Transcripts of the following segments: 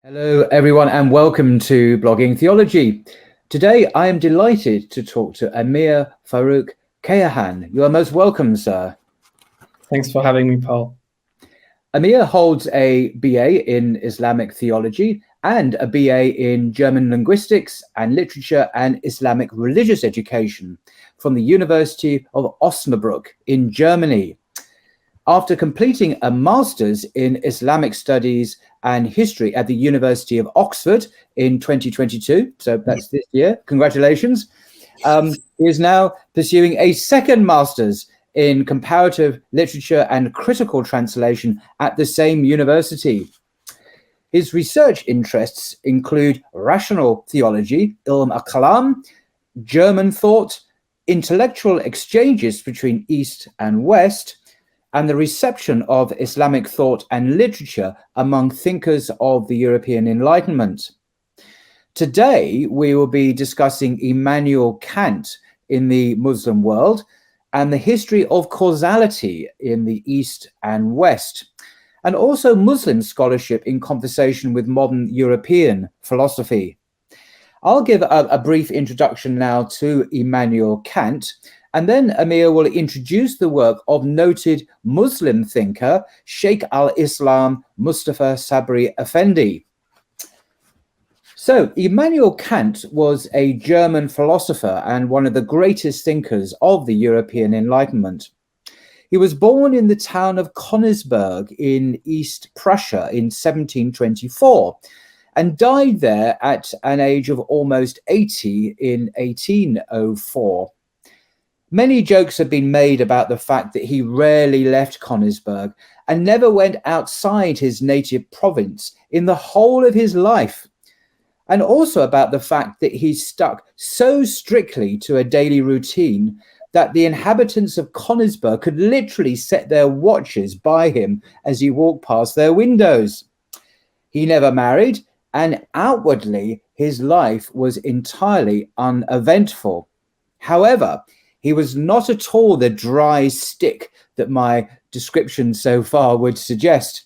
Hello, everyone, and welcome to Blogging Theology. Today, I am delighted to talk to Amir Farouk Kayahan. You are most welcome, sir. Thanks for having me, Paul. Amir holds a BA in Islamic theology and a BA in German linguistics and literature and Islamic religious education from the University of Osnabrück in Germany. After completing a master's in Islamic studies and history at the University of Oxford in 2022, so that's this year, congratulations. He is now pursuing a second master's in comparative literature and critical translation at the same university. His research interests include rational theology, ilm al-kalam, German thought, intellectual exchanges between East and West, and the reception of Islamic thought and literature among thinkers of the European Enlightenment. Today, we will be discussing Immanuel Kant in the Muslim world and the history of causality in the East and West, and also Muslim scholarship in conversation with modern European philosophy. I'll give a brief introduction now to Immanuel Kant, and then Amir will introduce the work of noted Muslim thinker Sheikh al-Islam Mustafa Sabri Efendi. So, Immanuel Kant was a German philosopher and one of the greatest thinkers of the European Enlightenment. He was born in the town of Königsberg in East Prussia in 1724 and died there at an age of almost 80 in 1804. Many jokes have been made about the fact that he rarely left Königsberg and never went outside his native province in the whole of his life, and also about the fact that he stuck so strictly to a daily routine that the inhabitants of Königsberg could literally set their watches by him as he walked past their windows. He never married, and outwardly his life was entirely uneventful. However, he was not at all the dry stick that my description so far would suggest.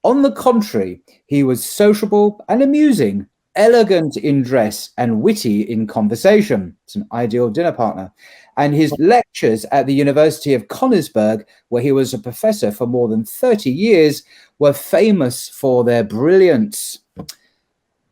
On the contrary, he was sociable and amusing, elegant in dress and witty in conversation. It's an ideal dinner partner. And his lectures at the University of Königsberg, where he was a professor for more than 30 years, were famous for their brilliance.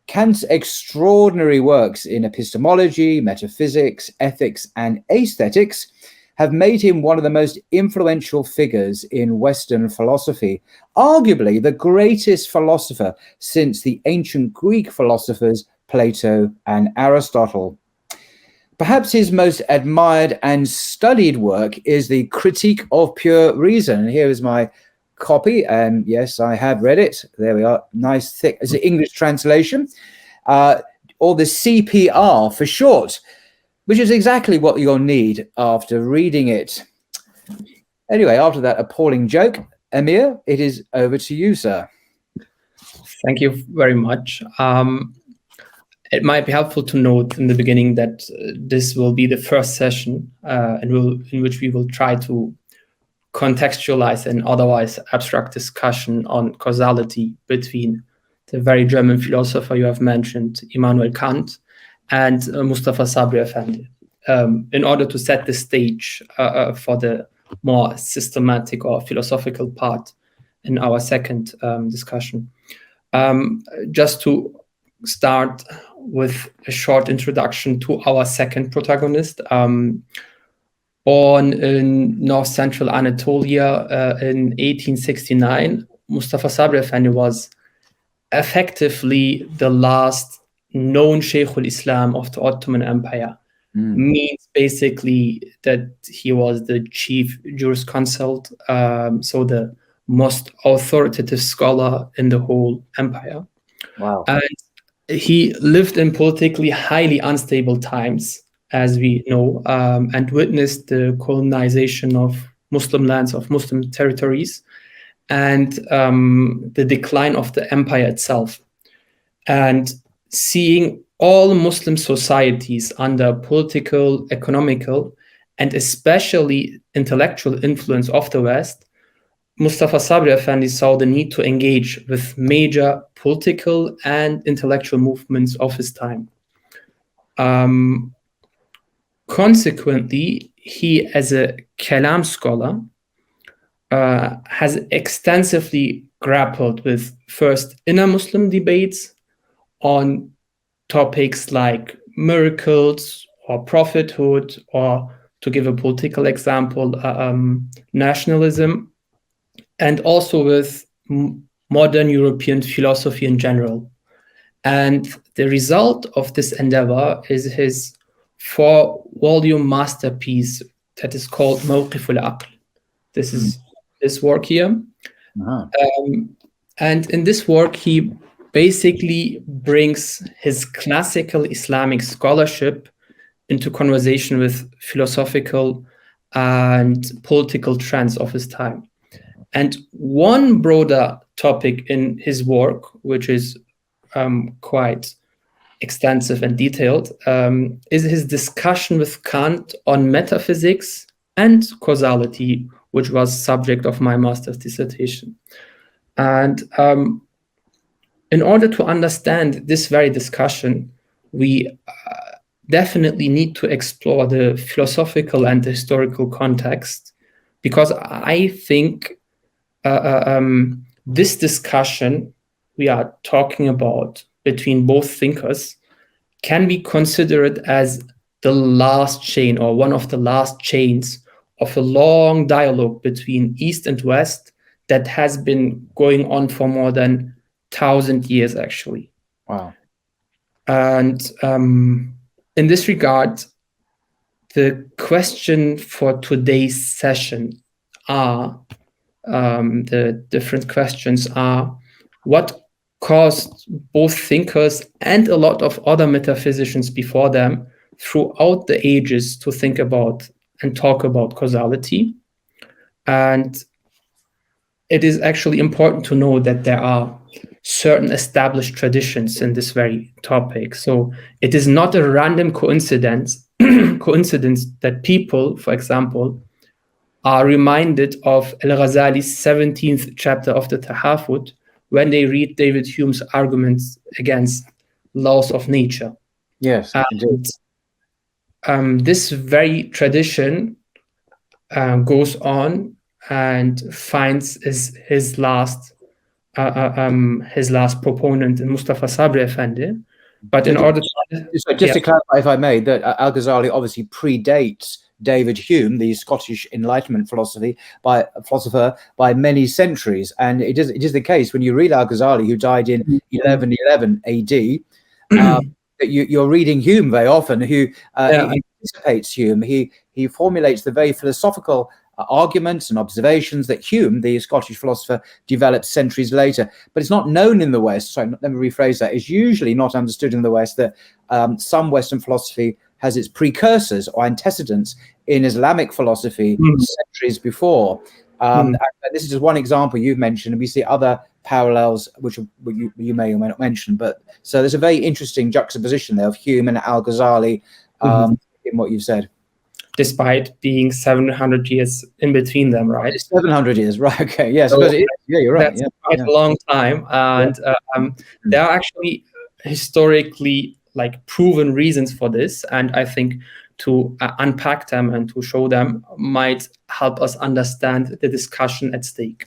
Kant's extraordinary works in epistemology, metaphysics, ethics, and aesthetics have made him one of the most influential figures in Western philosophy, arguably the greatest philosopher since the ancient Greek philosophers Plato and Aristotle. Perhaps his most admired and studied work is the Critique of Pure Reason. And here is my copy, and yes, I have read it. There we are, nice thick. It's an English translation, or the CPR for short, which is exactly what you'll need after reading it. Anyway, after that appalling joke, Amir, it is over to you, sir. Thank you very much. It might be helpful to note in the beginning that this will be the first session in which we will try to contextualize an otherwise abstract discussion on causality between the very German philosopher you have mentioned, Immanuel Kant, and Mustafa Sabri Efendi, in order to set the stage for the more systematic or philosophical part in our second discussion. Just to start with a short introduction to our second protagonist. Born in North Central Anatolia in 1869, Mustafa Sabri Efendi was effectively the last known Sheikh al-Islam of the Ottoman Empire. Means basically that he was the chief jurisconsult, so the most authoritative scholar in the whole empire. Wow. And he lived in politically highly unstable times, as we know, and witnessed the colonization of Muslim lands, of Muslim territories, and the decline of the empire itself. And seeing all Muslim societies under political, economical, and especially intellectual influence of the West, Mustafa Sabri Efendi saw the need to engage with major political and intellectual movements of his time. Consequently, he, as a Kalam scholar, has extensively grappled with first inner Muslim debates on topics like miracles or prophethood, or, to give a political example, nationalism, and also with modern European philosophy in general. And the result of this endeavor is his 4-volume masterpiece that is called Mawqif al-Aql. This is this work here. And in this work, he basically brings his classical Islamic scholarship into conversation with philosophical and political trends of his time. And one broader topic in his work, which is quite extensive and detailed, is his discussion with Kant on metaphysics and causality, which was subject of my master's dissertation. And in order to understand this very discussion, we definitely need to explore the philosophical and the historical context, because I think this discussion we are talking about between both thinkers can be considered as the last chain, or one of the last chains of a long dialogue between East and West that has been going on for more than 1,000 years, actually. Wow. And in this regard, the question for today's session are, the different questions are, what caused both thinkers and a lot of other metaphysicians before them throughout the ages to think about and talk about causality? And it is actually important to know that there are certain established traditions in this very topic. So it is not a random coincidence that people, for example, are reminded of Al-Ghazali's 17th chapter of the Tahafut when they read David Hume's arguments against laws of nature. Yes, indeed. This very tradition goes on and finds his last proponent in Mustafa Sabri Efendi. But in order to... to clarify, if I may, that Al-Ghazali obviously predates David Hume, the Scottish Enlightenment philosopher, by many centuries. And it is the case when you read Al-Ghazali, who died in 1111 AD, that you're reading Hume very often, who anticipates Hume. He formulates the very philosophical arguments and observations that Hume, the Scottish philosopher, developed centuries later. But it's not known in the West. Sorry, let me rephrase that. It's usually not understood in the West that some Western philosophy has its precursors or antecedents in Islamic philosophy centuries before. And this is just one example you've mentioned, and we see other parallels which you may or may not mention. But so there's a very interesting juxtaposition there of Hume and Al-Ghazali in what you've said. Despite being 700 years in between them, right? 700 years, right? Okay, yes, so you're right. That's quite a long time, and there are actually historically proven reasons for this, and I think to unpack them and to show them might help us understand the discussion at stake.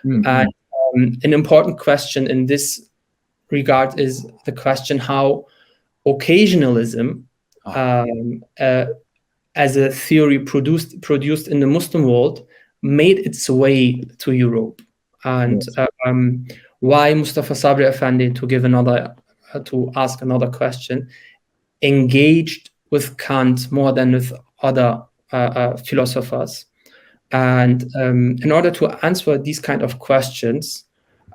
And an important question in this regard is the question how occasionalism as a theory produced in the Muslim world made its way to Europe, and why Mustafa Sabri Efendi, to ask another question, engaged with Kant more than with other philosophers. And in order to answer these kind of questions,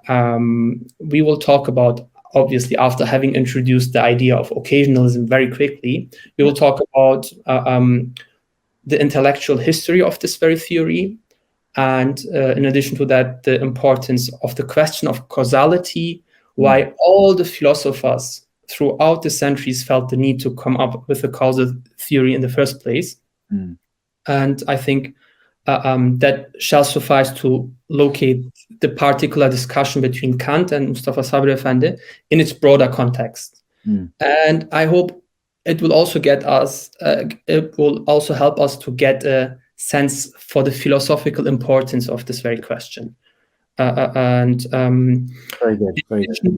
we will talk about, obviously, after having introduced the idea of occasionalism very quickly, we will talk about the intellectual history of this very theory. And in addition to that, the importance of the question of causality, why all the philosophers throughout the centuries felt the need to come up with a causal theory in the first place. And I think that shall suffice to locate the particular discussion between Kant and Mustafa Sabri Efendi in its broader context. And I hope it will also help us to get a sense for the philosophical importance of this very question. Very good. Very good.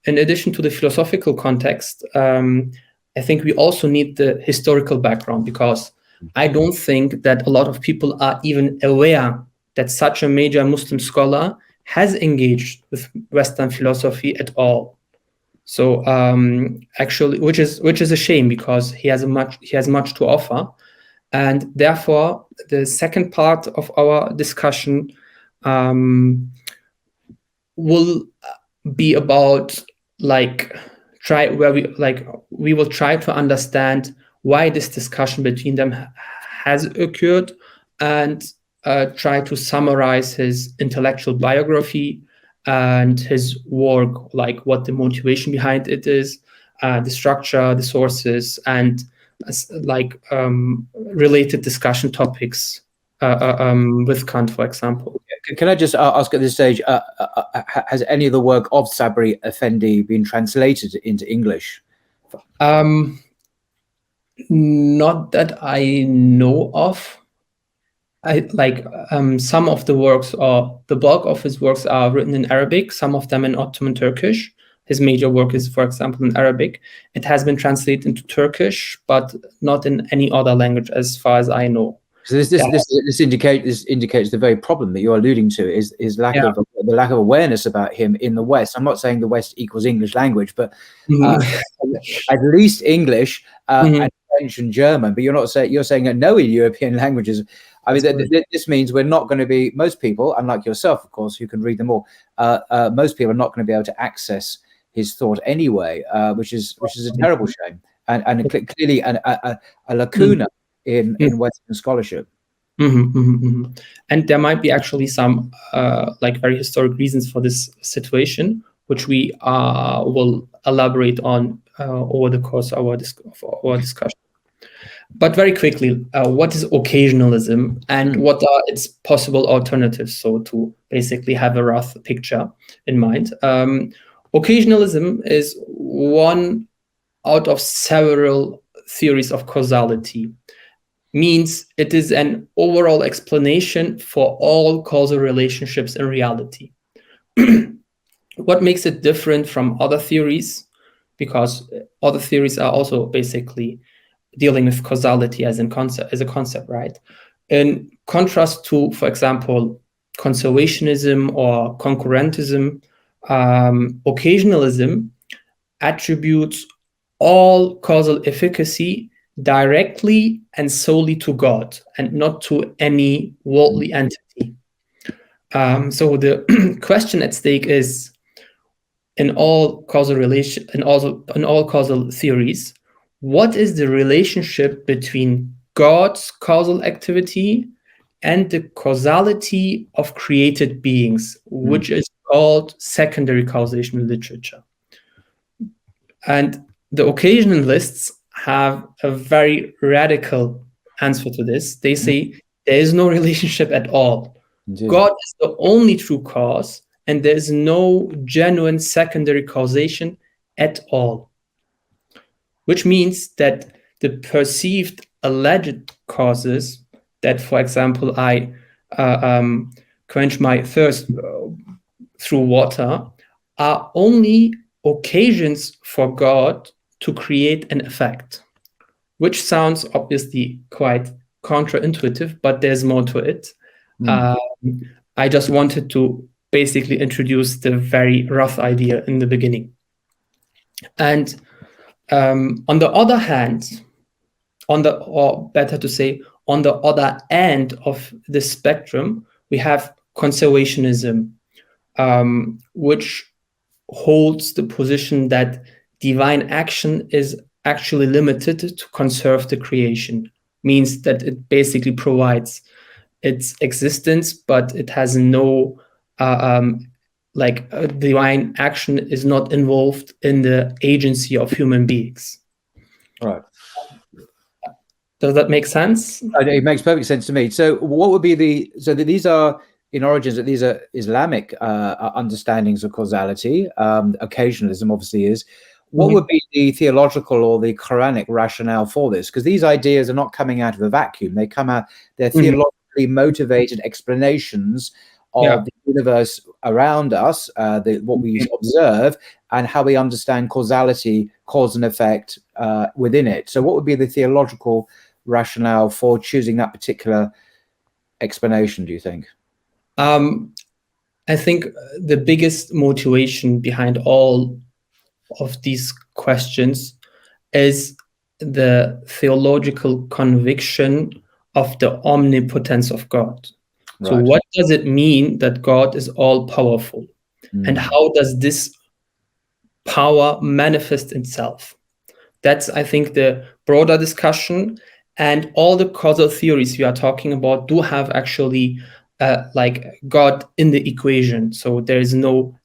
In addition to the philosophical context, I think we also need the historical background, because I don't think that a lot of people are even aware that such a major Muslim scholar has engaged with Western philosophy at all. So actually, which is a shame, because he has much to offer, and therefore the second part of our discussion will be about we will try to understand why this discussion between them has occurred, and try to summarize his intellectual biography and his work, like what the motivation behind it is, the structure, the sources, and related discussion topics with Kant, for example. Can I just ask at this stage, has any of the work of Sabri Effendi been translated into English? Not that I know of. Some of the works, or the bulk of his works, are written in Arabic, some of them in Ottoman Turkish. His major work is, for example, in Arabic. It has been translated into Turkish, but not in any other language, as far as I know. So this indicates the very problem that you're alluding to, is the lack of awareness about him in the West. I'm not saying the West equals English language, but at least English and French and German. But you're saying that no European languages. I mean, this means we're not going to be, most people, unlike yourself, of course, who can read them all. Most people are not going to be able to access his thought anyway, which is a terrible shame, and clearly a lacuna in Western scholarship. And there might be actually some very historic reasons for this situation, which we will elaborate on over the course of our discussion. But very quickly, what is occasionalism, and what are its possible alternatives? So to basically have a rough picture in mind, occasionalism is one out of several theories of causality. Means it is an overall explanation for all causal relationships in reality. What makes it different from other theories? Because other theories are also basically dealing with causality as a concept, right? In contrast to, for example, conservationism or concurrentism, occasionalism attributes all causal efficacy directly and solely to God, and not to any worldly entity. So the question at stake is, in all causal theories, what is the relationship between God's causal activity and the causality of created beings, which is called secondary causation in literature? And the occasionalists have a very radical answer to this. They say there is no relationship at all. Indeed. God is the only true cause, and there is no genuine secondary causation at all. Which means that the perceived alleged causes, that, for example, I quench my thirst through water, are only occasions for God to create an effect, which sounds obviously quite counterintuitive, but there's more to it. I just wanted to basically introduce the very rough idea in the beginning. And on the other hand, on the other end of the spectrum, we have conservationism, which holds the position that divine action is actually limited to conserve the creation. Means that it basically provides its existence, but it has no divine action is not involved in the agency of human beings. Right. Does that make sense? It makes perfect sense to me. So what would be these are in origins that these are Islamic understandings of causality. Occasionalism obviously is. What would be the theological or the Quranic rationale for this? Because these ideas are not coming out of a vacuum. They come out, they're theologically motivated explanations of the universe around us, what we observe, and how we understand causality, cause and effect within it. So what would be the theological rationale for choosing that particular explanation, do you think? I think the biggest motivation behind all of these questions is the theological conviction of the omnipotence of God. So what does it mean that God is all powerful? And how does this power manifest itself? That's, I think, the broader discussion. And all the causal theories we are talking about do have actually like God in the equation. So there is no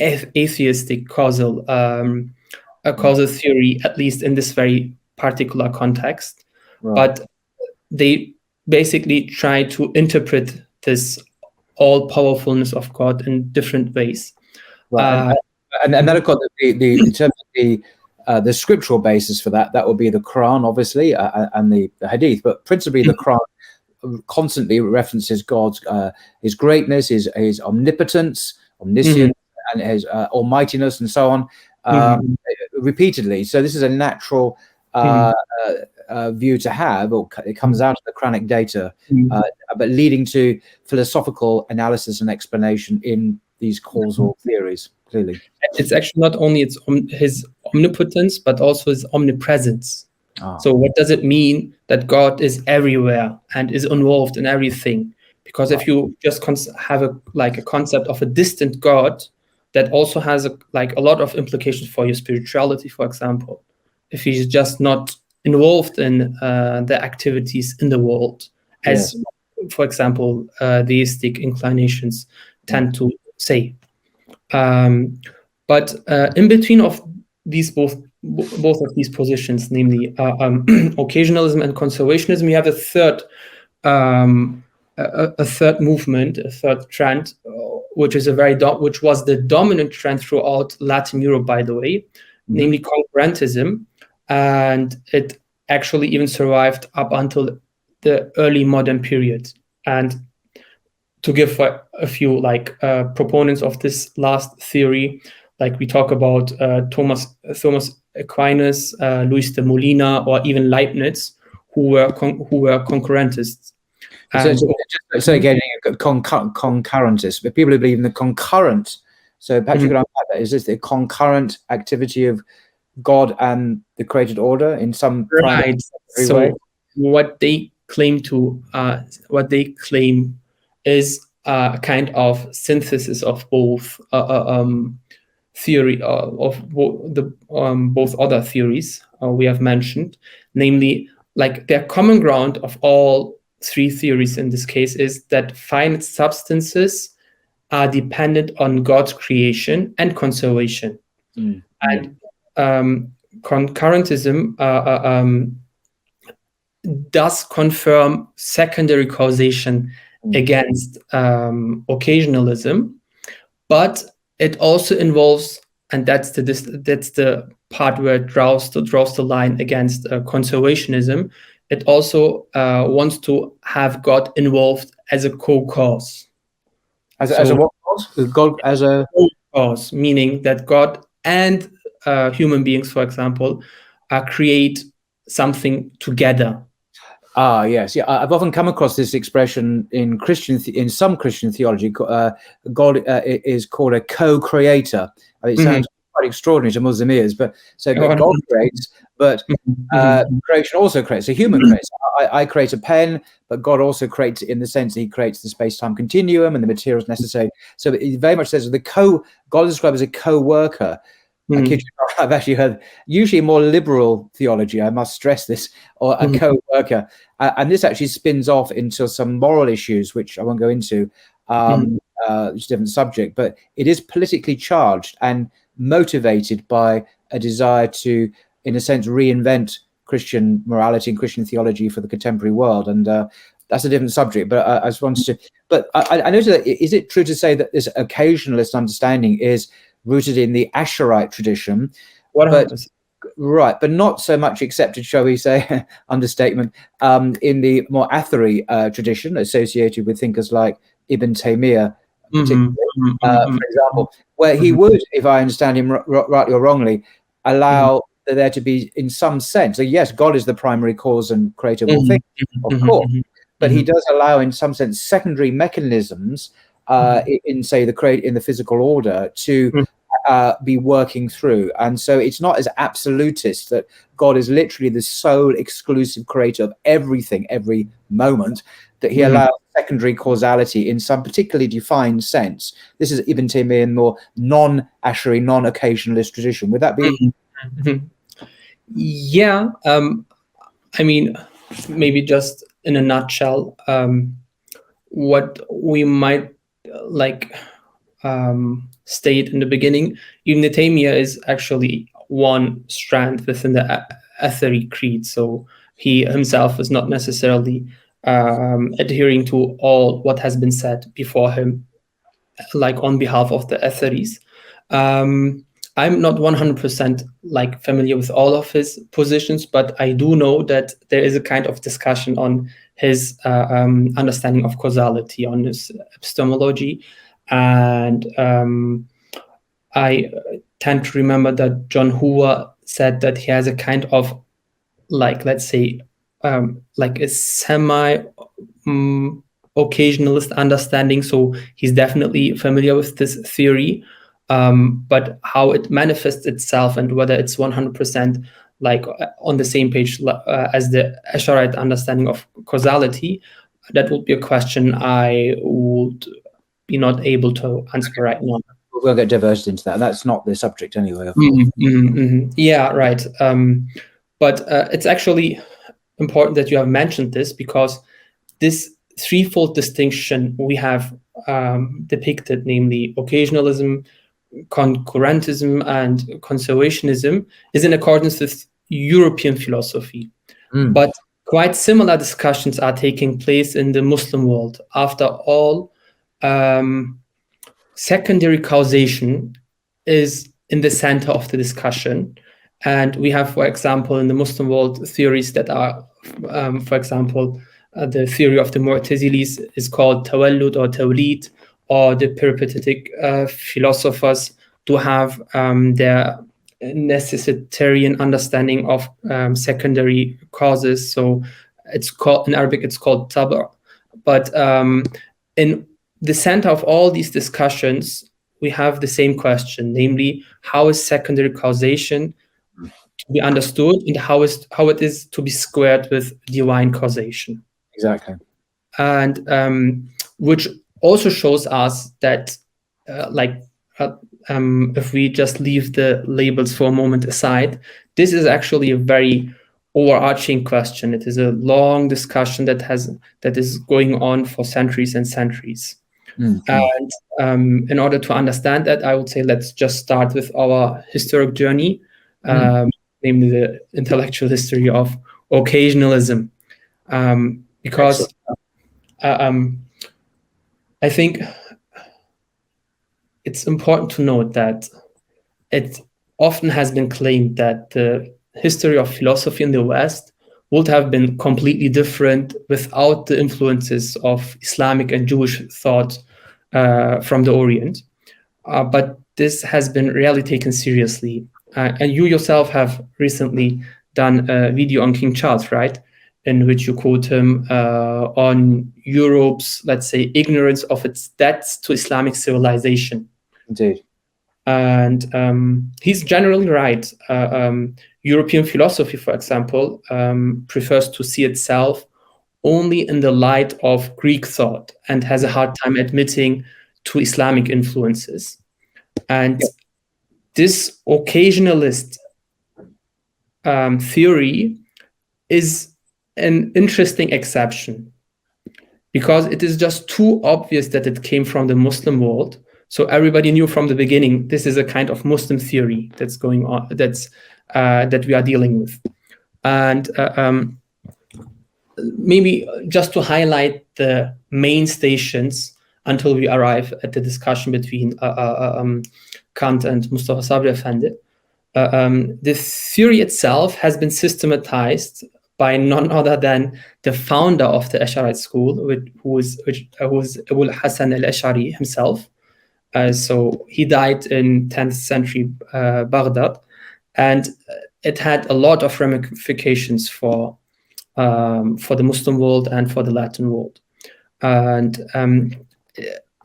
atheistic causal theory, at least in this very particular context. But they basically try to interpret this all-powerfulness of God in different ways. And then, of course, in terms of the scriptural basis for that would be the Quran, obviously, and the Hadith, but principally the Quran constantly references God's his greatness, his omnipotence, omniscience, and his almightiness, and so on, repeatedly. So this is a natural view to have, or it comes out of the Quranic data, but leading to philosophical analysis and explanation in these causal theories. Clearly, it's actually not only his omnipotence, but also his omnipresence. So what does it mean that God is everywhere and is involved in everything? Because if you just have a concept of a distant God, that also has a lot of implications for your spirituality, for example. If he's just not involved in the activities in the world, as, for example, theistic inclinations tend to say. But in between of these both of these positions, namely occasionalism and conservationism, we have a third movement, a third trend, which is which was the dominant trend throughout Latin Europe, by the way, namely concurrentism, and it actually even survived up until the early modern period. And to give a few proponents of this last theory, like we talk about Thomas Aquinas, Luis de Molina, or even Leibniz, who were concurrentists. So again, concurrentists, but people who believe in the concurrent. So Patrick, could unpack that? Is this the concurrent activity of God and the created order in some way? So what they claim is a kind of synthesis of both theory of both other theories we have mentioned, namely, their common ground of all three theories in this case is that finite substances are dependent on God's creation and conservation. And concurrentism does confirm secondary causation against occasionalism, but it also involves, and that's the part where it draws the line against conservationism. It also wants to have God involved as a co-cause. As a what cause? God as a cause, meaning that God and human beings, for example, create something together. Yes, yeah. I've often come across this expression in some Christian theology. God is called a co-creator. I mean, it sounds quite extraordinary to Muslim ears, but God creates, but creation also creates. So human creates. I create a pen, but God also creates in the sense that He creates the space-time continuum and the materials necessary. So it very much says God is described as a co-worker. I've actually heard usually more liberal theology, I must stress this, or a co-worker. And this actually spins off into some moral issues, which I won't go into, it's a different subject, but it is politically charged and motivated by a desire to, in a sense, reinvent Christian morality and Christian theology for the contemporary world. And that's a different subject. But I just wanted to. But I noticed that, is it true to say that this occasionalist understanding is rooted in the Asherite tradition? 100%. Right, but not so much accepted, shall we say, understatement, in the more Athari tradition associated with thinkers like Ibn Taymiyyah, particularly, for example, where he would, if I understand him rightly or wrongly, allow there to be, in some sense, so yes, God is the primary cause and creator of all things, of course, but he does allow, in some sense, secondary mechanisms in, say, in the physical order to be working through. And so it's not as absolutist that God is literally the sole exclusive creator of everything, every moment, that he allows secondary causality in some particularly defined sense. This is Ibn Taymiyyah in more non-Ash'ari, non-occasionalist tradition. Would that be? Yeah. I mean, maybe just in a nutshell, what we might state in the beginning, Ibn Taymiyyah is actually one strand within the Athari creed. So he himself is not necessarily adhering to all what has been said before him, like on behalf of the Atharis. I'm not 100% familiar with all of his positions, but I do know that there is a kind of discussion on his understanding of causality, on his epistemology. And I tend to remember that John Hoover said that he has a kind of, let's say, a semi occasionalist understanding. So he's definitely familiar with this theory, but how it manifests itself and whether it's 100% on the same page as the Asharite understanding of causality, that would be a question I would be not able to answer right now. We'll get diverted into that. That's not the subject anyway. Yeah, right. But it's actually important that you have mentioned this, because this threefold distinction we have depicted, namely occasionalism, concurrentism, and conservationism, is in accordance with European philosophy. But quite similar discussions are taking place in the Muslim world. After all, secondary causation is in the center of the discussion. And we have, for example, in the Muslim world, theories that are, for example, the theory of the Mu'tazilis is called Tawallud or Tawlid, or the peripatetic philosophers do have their necessitarian understanding of secondary causes. So it's called, in Arabic, it's called Tabr. But in the center of all these discussions, we have the same question, namely, how is secondary causation to be understood, and how it is to be squared with divine causation. Exactly. And which also shows us that, if we just leave the labels for a moment aside, this is actually a very overarching question. It is a long discussion that is going on for centuries and centuries. And in order to understand that, I would say let's just start with our historic journey, namely the intellectual history of occasionalism, because I think it's important to note that it often has been claimed that the history of philosophy in the West would have been completely different without the influences of Islamic and Jewish thought from the Orient. But this has been rarely taken seriously. And you yourself have recently done a video on King Charles, right? In which you quote him on Europe's, let's say, ignorance of its debts to Islamic civilization. Indeed. And he's generally right. European philosophy, for example, prefers to see itself only in the light of Greek thought and has a hard time admitting to Islamic influences. And this occasionalist theory is an interesting exception, because it is just too obvious that it came from the Muslim world. So everybody knew from the beginning this is a kind of Muslim theory that's going on, that we are dealing with. And maybe just to highlight the main stations until we arrive at the discussion between Kant and Mustafa Sabri Efendi. The theory itself has been systematized by none other than the founder of the Ash'arite school, who was Abul Hassan al-Ash'ari himself. So he died in 10th century Baghdad, and it had a lot of ramifications for the Muslim world and for the Latin world. And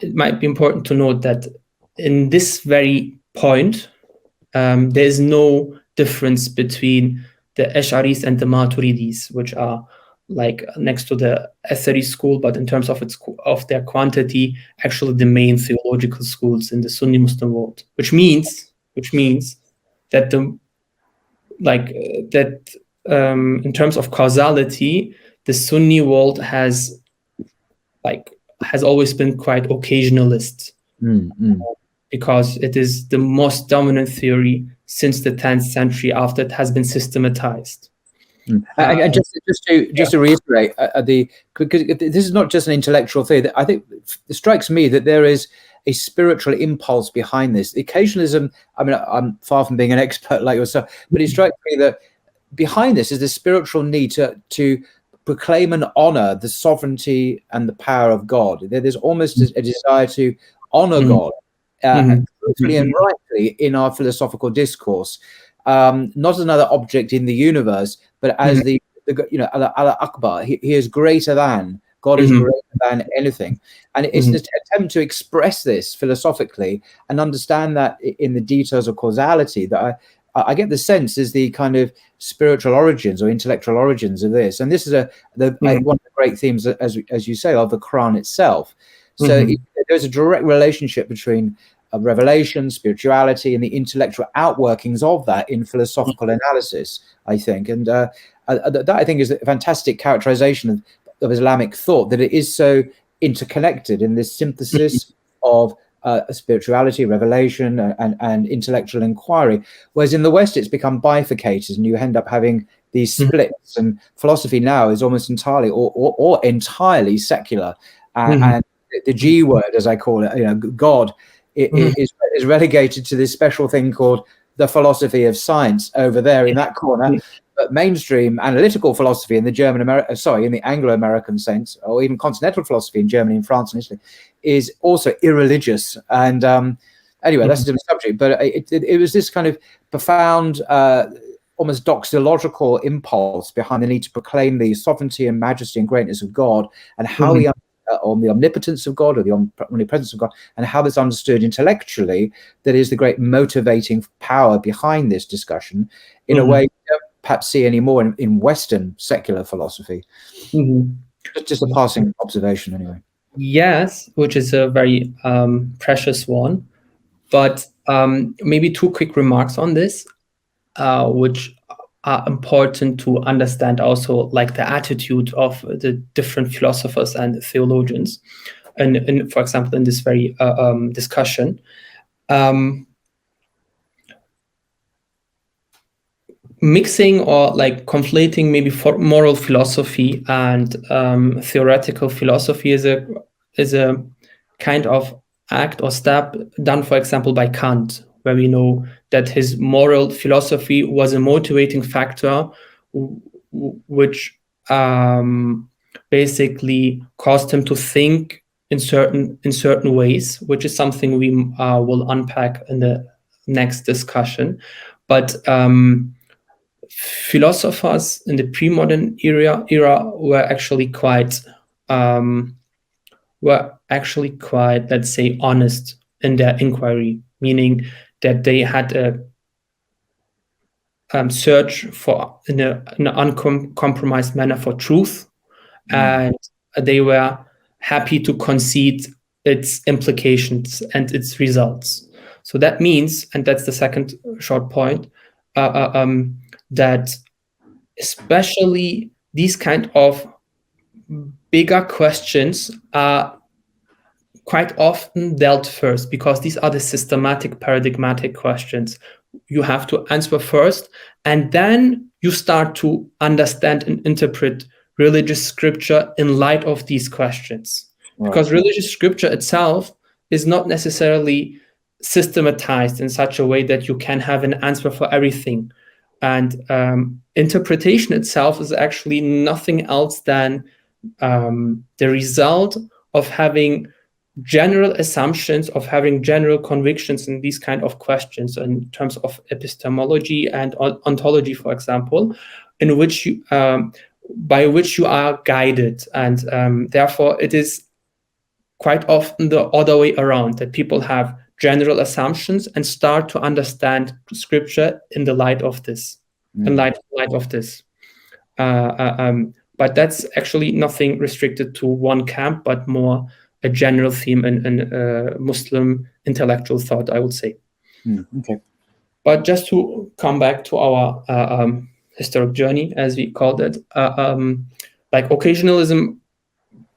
it might be important to note that in this very point, there is no difference between the Ash'aris and the Maturidis, which are like next to the Athari school, but in terms of their quantity, actually the main theological schools in the Sunni Muslim world. Which means that in terms of causality, the Sunni world has always been quite occasionalist, because it is the most dominant theory since the 10th century after it has been systematized. And just to reiterate, because this is not just an intellectual theory. I think it strikes me that there is a spiritual impulse behind this. Occasionalism, I mean, I'm far from being an expert like yourself, but it strikes me that behind this is the spiritual need to proclaim and honor the sovereignty and the power of God. There's almost a desire to honor God, truthfully and rightly in our philosophical discourse, not as another object in the universe, but as the Allah Akbar. He is greater than. God is greater than anything. And it's an attempt to express this philosophically and understand that in the details of causality, that I get the sense is the kind of spiritual origins or intellectual origins of this. And this is one of the great themes, as you say, of the Quran itself. So there's a direct relationship between revelation, spirituality, and the intellectual outworkings of that in philosophical analysis, I think. And that, I think, is a fantastic characterization of Islamic thought, that it is so interconnected in this synthesis of spirituality, revelation, and intellectual inquiry. Whereas in the West, it's become bifurcated, and you end up having these splits. And philosophy now is almost entirely or entirely secular. And the G word, as I call it, God, is relegated to this special thing called the philosophy of science over there in that corner. But mainstream analytical philosophy in the Anglo-American sense, or even continental philosophy in Germany and France and Italy, is also irreligious. And anyway, that's a different subject. But it was this kind of profound, almost doxological impulse behind the need to proclaim the sovereignty and majesty and greatness of God, and how he on the omnipotence of God, or the omnipresence of God, and how that's understood intellectually, that is the great motivating power behind this discussion in a way you don't perhaps see anymore in Western secular philosophy. Just a passing observation anyway. Yes, which is a very precious one. But maybe two quick remarks on this, which are important to understand also, like the attitude of the different philosophers and theologians. And for example, in this very discussion, mixing or like conflating maybe for moral philosophy and theoretical philosophy is a kind of act or step done, for example, by Kant, where we know that his moral philosophy was a motivating factor, which basically caused him to think in certain ways, which is something we will unpack in the next discussion. But philosophers in the pre-modern era were actually quite, let's say, honest in their inquiry, meaning that they had a search for in an uncompromised manner for truth, and they were happy to concede its implications and its results. So that means, and that's the second short point, that especially these kind of bigger questions are quite often dealt first, because these are the systematic, paradigmatic questions you have to answer first, and then you start to understand and interpret religious scripture in light of these questions. Right. Because religious scripture itself is not necessarily systematized in such a way that you can have an answer for everything. And interpretation itself is actually nothing else than the result of having general assumptions, of having general convictions in these kind of questions in terms of epistemology and ontology, for example, in which you, by which you are guided. And therefore, it is quite often the other way around, that people have general assumptions and start to understand scripture in the light of this, in light of this. But that's actually nothing restricted to one camp, but more a general theme in Muslim intellectual thought, I would say. Okay. But just to come back to our historic journey, as we called it, like occasionalism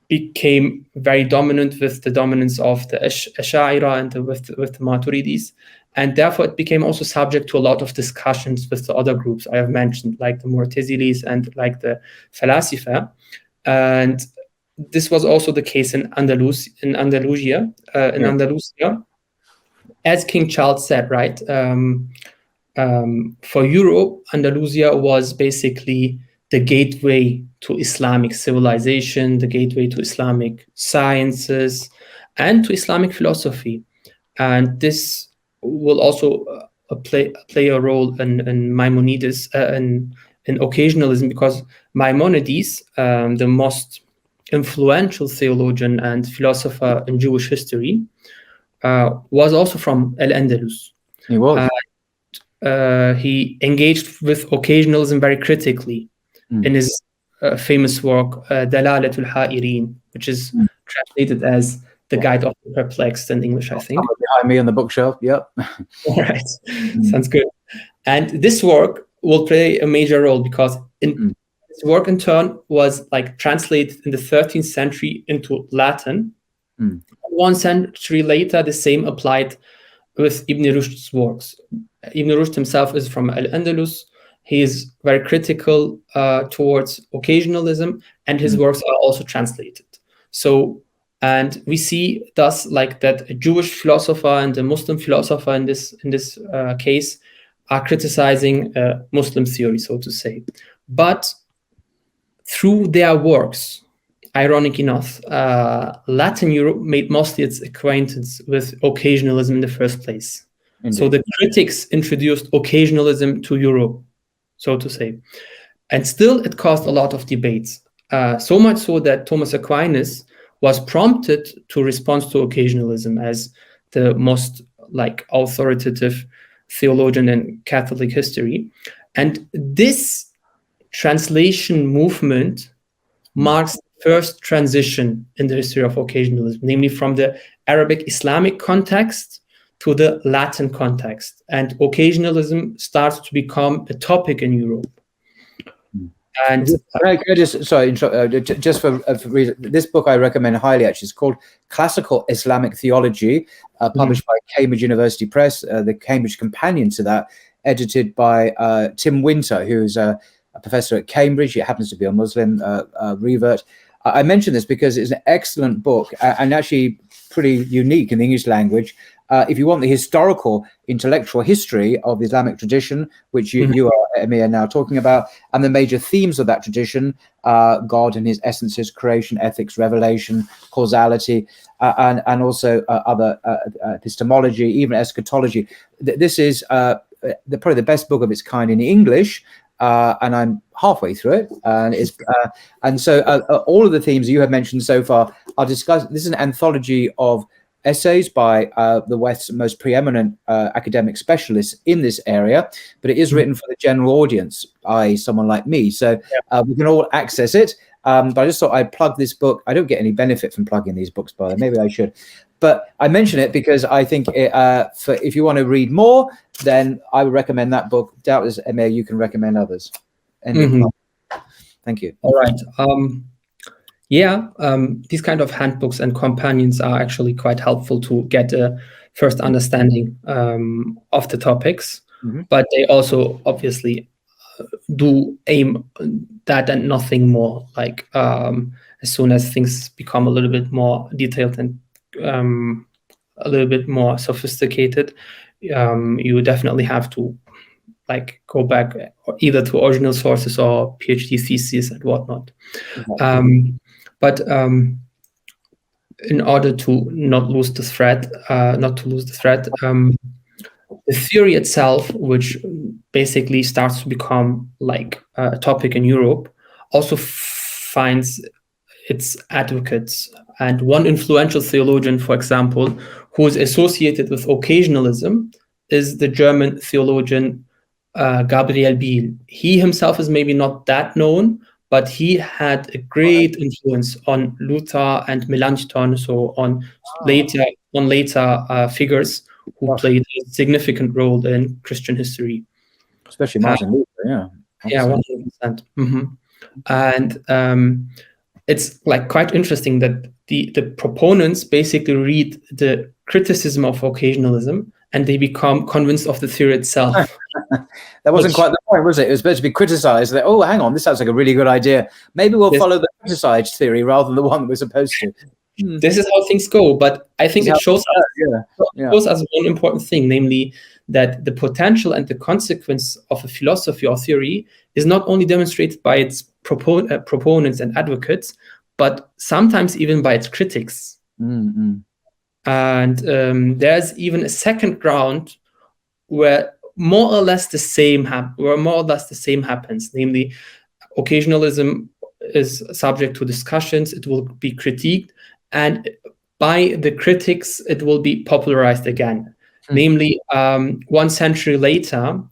became very dominant with the dominance of the Ash'ari and with the Maturidis. And therefore, it became also subject to a lot of discussions with the other groups I have mentioned, like the Mu'tazilis and like the Falasifa. And this was also the case in Andalusia. As King Charles said, right? For Europe, Andalusia was basically the gateway to Islamic civilization, the gateway to Islamic sciences, and to Islamic philosophy. And this will also play a role in Maimonides, in occasionalism, because Maimonides, the most influential theologian and philosopher in Jewish history, was also from Al-Andalus. He was. He engaged with occasionalism very critically in his famous work, Dalalatul Ha'irin, which is translated as The Guide of the Perplexed in English, I think. Behind me on the bookshelf, yep. All right, sounds good. And this work will play a major role because this work in turn was like translated in the 13th century into Latin. 1 century later, the same applied with Ibn Rushd's works. Ibn Rushd himself is from Al-Andalus. He is very critical towards occasionalism, and his works are also translated. So, and we see thus like that a Jewish philosopher and a Muslim philosopher in this case are criticizing Muslim theory, so to say. But through their works, ironic enough, Latin Europe made mostly its acquaintance with occasionalism in the first place. Indeed. So the critics introduced occasionalism to Europe, so to say. And still it caused a lot of debates. So much so that Thomas Aquinas was prompted to respond to occasionalism as the most like authoritative theologian in Catholic history. And this translation movement marks the first transition in the history of occasionalism, namely from the Arabic Islamic context to the Latin context. And occasionalism starts to become a topic in Europe. And just for reason, this book I recommend highly, actually. It's called Classical Islamic Theology, published by Cambridge University Press, the Cambridge companion to that, edited by Tim Winter, who's a professor at Cambridge. He happens to be a Muslim revert. I mention this because it's an excellent book and actually pretty unique in the English language. If you want the historical, intellectual history of the Islamic tradition, which you are, Emir, now talking about, and the major themes of that tradition, God and his essences, creation, ethics, revelation, causality, and also other epistemology, even eschatology. This is probably the best book of its kind in English, and I'm halfway through it. And so all of the themes you have mentioned so far are discussed. This is an anthology of essays by the West's most preeminent academic specialists in this area, but it is written for the general audience, i.e. someone like me. So we can all access it. But I just thought I'd plug this book. I don't get any benefit from plugging these books, by the way. Maybe I should. But I mention it because I think if you want to read more, then I would recommend that book. Doubtless, Emir, you can recommend others. Thank you. All right. These kind of handbooks and companions are actually quite helpful to get a first understanding of the topics, but they also obviously do aim that and nothing more. Like as soon as things become a little bit more detailed and a little bit more sophisticated, you definitely have to like go back either to original sources or PhD theses and whatnot. But in order to not lose the thread, the theory itself, which basically starts to become like a topic in Europe, also finds its advocates. And one influential theologian, for example, who is associated with occasionalism is the German theologian Gabriel Biel. He himself is maybe not that known, but he had a great influence on Luther and Melanchthon, so on later figures who played a significant role in Christian history. Especially Martin Luther, yeah. Yeah, 100%. And it's like quite interesting that the proponents basically read the criticism of occasionalism and they become convinced of the theory itself. That wasn't quite the point, was it? It was supposed to be criticized. That, oh, hang on, this sounds like a really good idea. Maybe we'll follow the criticized theory rather than the one that we're supposed to. This is how things go, but I think it shows us one important thing, namely that the potential and the consequence of a philosophy or theory is not only demonstrated by its proponents and advocates, but sometimes even by its critics. And there's even a second ground where more or less the same happens, namely occasionalism is subject to discussions, it will be critiqued, and by the critics it will be popularized again. Namely, 1 century later,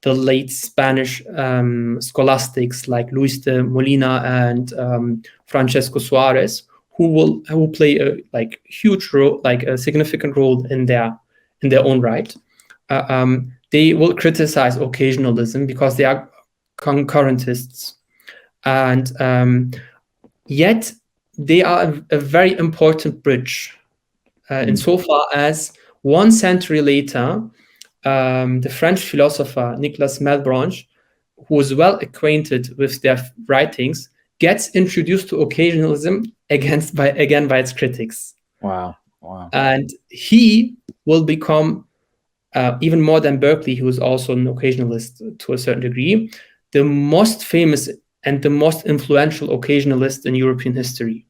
the late Spanish scholastics like Luis de Molina and Francesco Suarez, who play a huge role, like a significant role in their own right. They will criticize occasionalism because they are concurrentists, and yet they are a very important bridge insofar as 1 century later, the French philosopher Nicolas Malebranche, who was well acquainted with their writings, gets introduced to occasionalism again by its critics. Wow. And he will become, even more than Berkeley, who is also an occasionalist to a certain degree, the most famous and the most influential occasionalist in European history,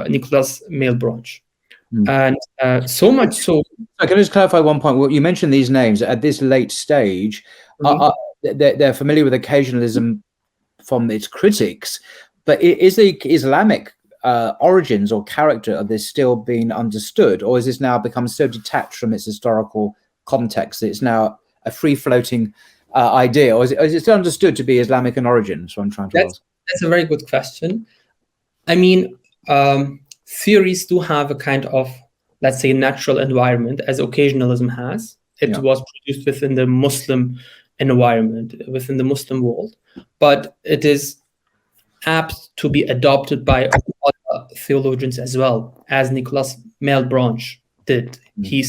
Nicolas Malebranche. And so much so... Can I just clarify one point? Well, you mentioned these names at this late stage. They're familiar with occasionalism from its critics, but is the Islamic origins or character of this still being understood, or has this now become so detached from its historical context that it's now a free-floating idea, or is it still understood to be Islamic in origin? So I'm trying to ask. That's a very good question. I mean, theories do have a kind of, let's say, natural environment, as occasionalism has. It was produced within the Muslim environment, within the Muslim world, but it is apt to be adopted by other theologians as well, as Nicolas Malebranche did. He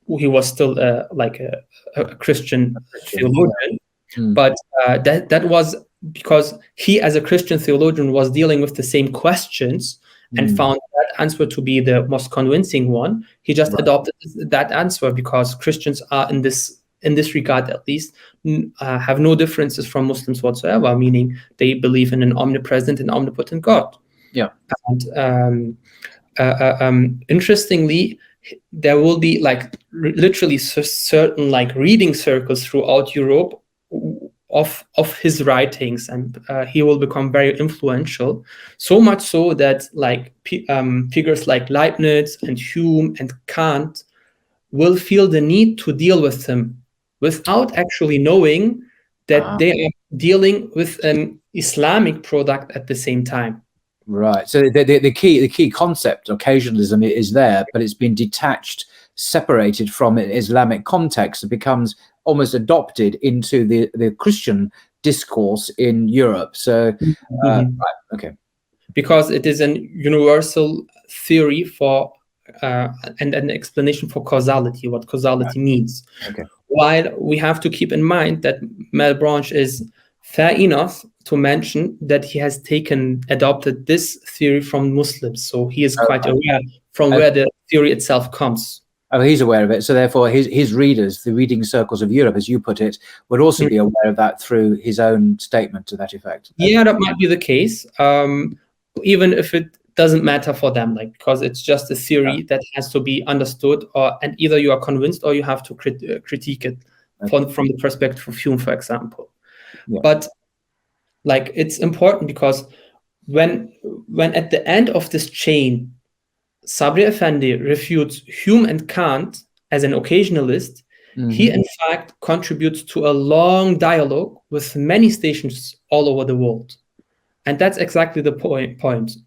was still like a Christian theologian, but that was because he, as a Christian theologian, was dealing with the same questions and found that answer to be the most convincing one. He just adopted that answer because Christians are, in this regard at least, have no differences from Muslims whatsoever, meaning they believe in an omnipresent and omnipotent God. Yeah. And interestingly, there will be like literally certain like reading circles throughout Europe of his writings, and he will become very influential, so much so that like figures like Leibniz and Hume and Kant will feel the need to deal with him without actually knowing that they are dealing with an Islamic product at the same time. Right. So the key concept, occasionalism, is there, but it's been detached, separated from an Islamic context. It becomes almost adopted into the Christian discourse in Europe. So, right, okay. Because it is an universal theory for and an explanation for causality, what causality means. Okay. While we have to keep in mind that Malebranche is fair enough to mention that he has adopted this theory from Muslims. So he is quite aware from where the theory itself comes. Oh, he's aware of it. So therefore his readers, the reading circles of Europe, as you put it, would also be aware of that through his own statement to that effect. Yeah, that might be the case. Even if it doesn't matter for them, like, because it's just a theory that has to be understood, and either you are convinced or you have to critique it from the perspective of Hume, for example. Yeah. But like, it's important because when at the end of this chain, Sabri Efendi refutes Hume and Kant as an occasionalist, he in fact contributes to a long dialogue with many stations all over the world. And that's exactly the point.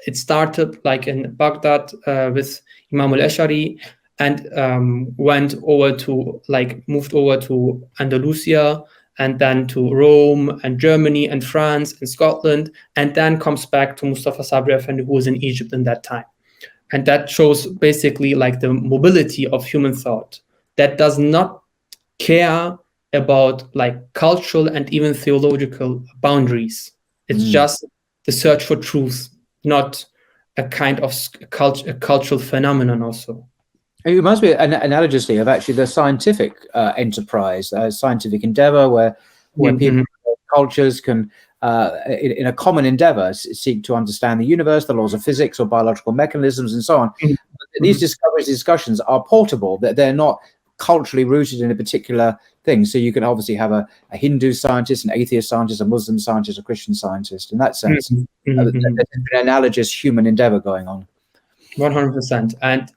It started like in Baghdad with Imam al-Ash'ari, and moved over to Andalusia, and then to Rome and Germany and France and Scotland, and then comes back to Mustafa Sabri Efendi, who was in Egypt in that time. And that shows basically like the mobility of human thought that does not care about like cultural and even theological boundaries. It's just the search for truth, not a kind of cultural phenomenon also. It reminds me analogously of actually the scientific enterprise, scientific endeavor, where people, cultures can, in a common endeavor, seek to understand the universe, the laws of physics or biological mechanisms and so on. These discussions are portable, that they're not culturally rooted in a particular thing. So you can obviously have a Hindu scientist, an atheist scientist, a Muslim scientist, a Christian scientist. In that sense, there's an analogous human endeavor going on. 100%. And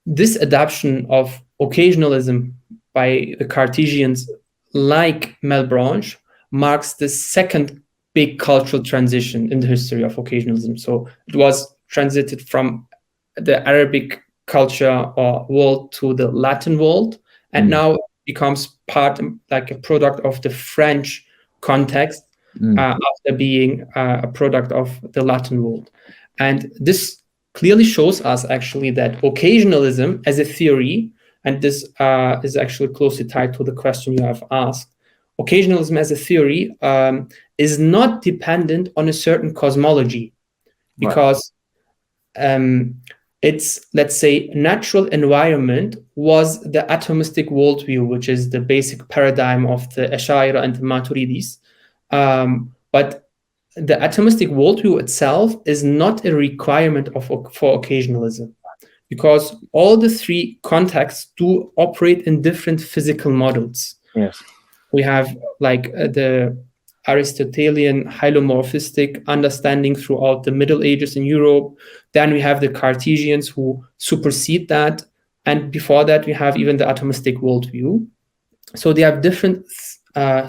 this adoption of occasionalism by the Cartesians, like Malebranche, marks the second big cultural transition in the history of occasionalism. So it was transited from the Arabic culture or world to the Latin world, and now it becomes part, like a product of the French context, after being a product of the Latin world. And this clearly shows us actually that occasionalism as a theory, and this is actually closely tied to the question you have asked, occasionalism as a theory is not dependent on a certain cosmology, because its, let's say, natural environment was the atomistic worldview, which is the basic paradigm of the Ash'ari and the Maturidis. But the atomistic worldview itself is not a requirement for occasionalism, because all the three contexts do operate in different physical models. Yes. We have like the Aristotelian hylomorphistic understanding throughout the Middle Ages in Europe. Then we have the Cartesians who supersede that. And before that, we have even the atomistic worldview. So they have different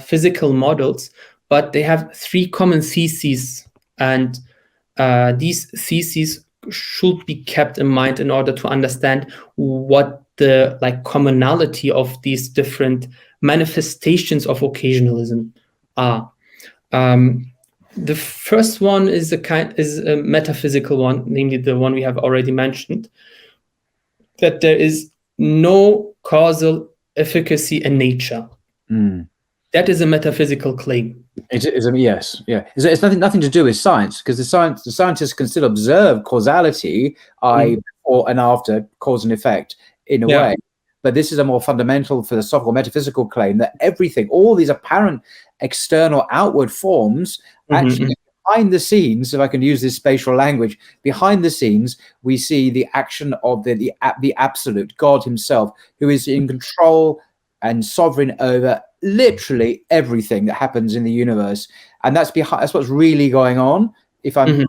physical models, but they have three common theses. And these theses should be kept in mind in order to understand what the like commonality of these different manifestations of occasionalism are. The first one is a metaphysical one, namely the one we have already mentioned, that there is no causal efficacy in nature. That is a metaphysical claim. Yes, yeah. It's nothing to do with science, because the scientists can still observe causality, before and after, cause and effect, in a way. But this is a more fundamental philosophical, metaphysical claim that everything, all these apparent external, outward forms, actually behind the scenes, if I can use this spatial language, behind the scenes, we see the action of the absolute God himself, who is in control and sovereign over literally everything that happens in the universe. And that's what's really going on, if I'm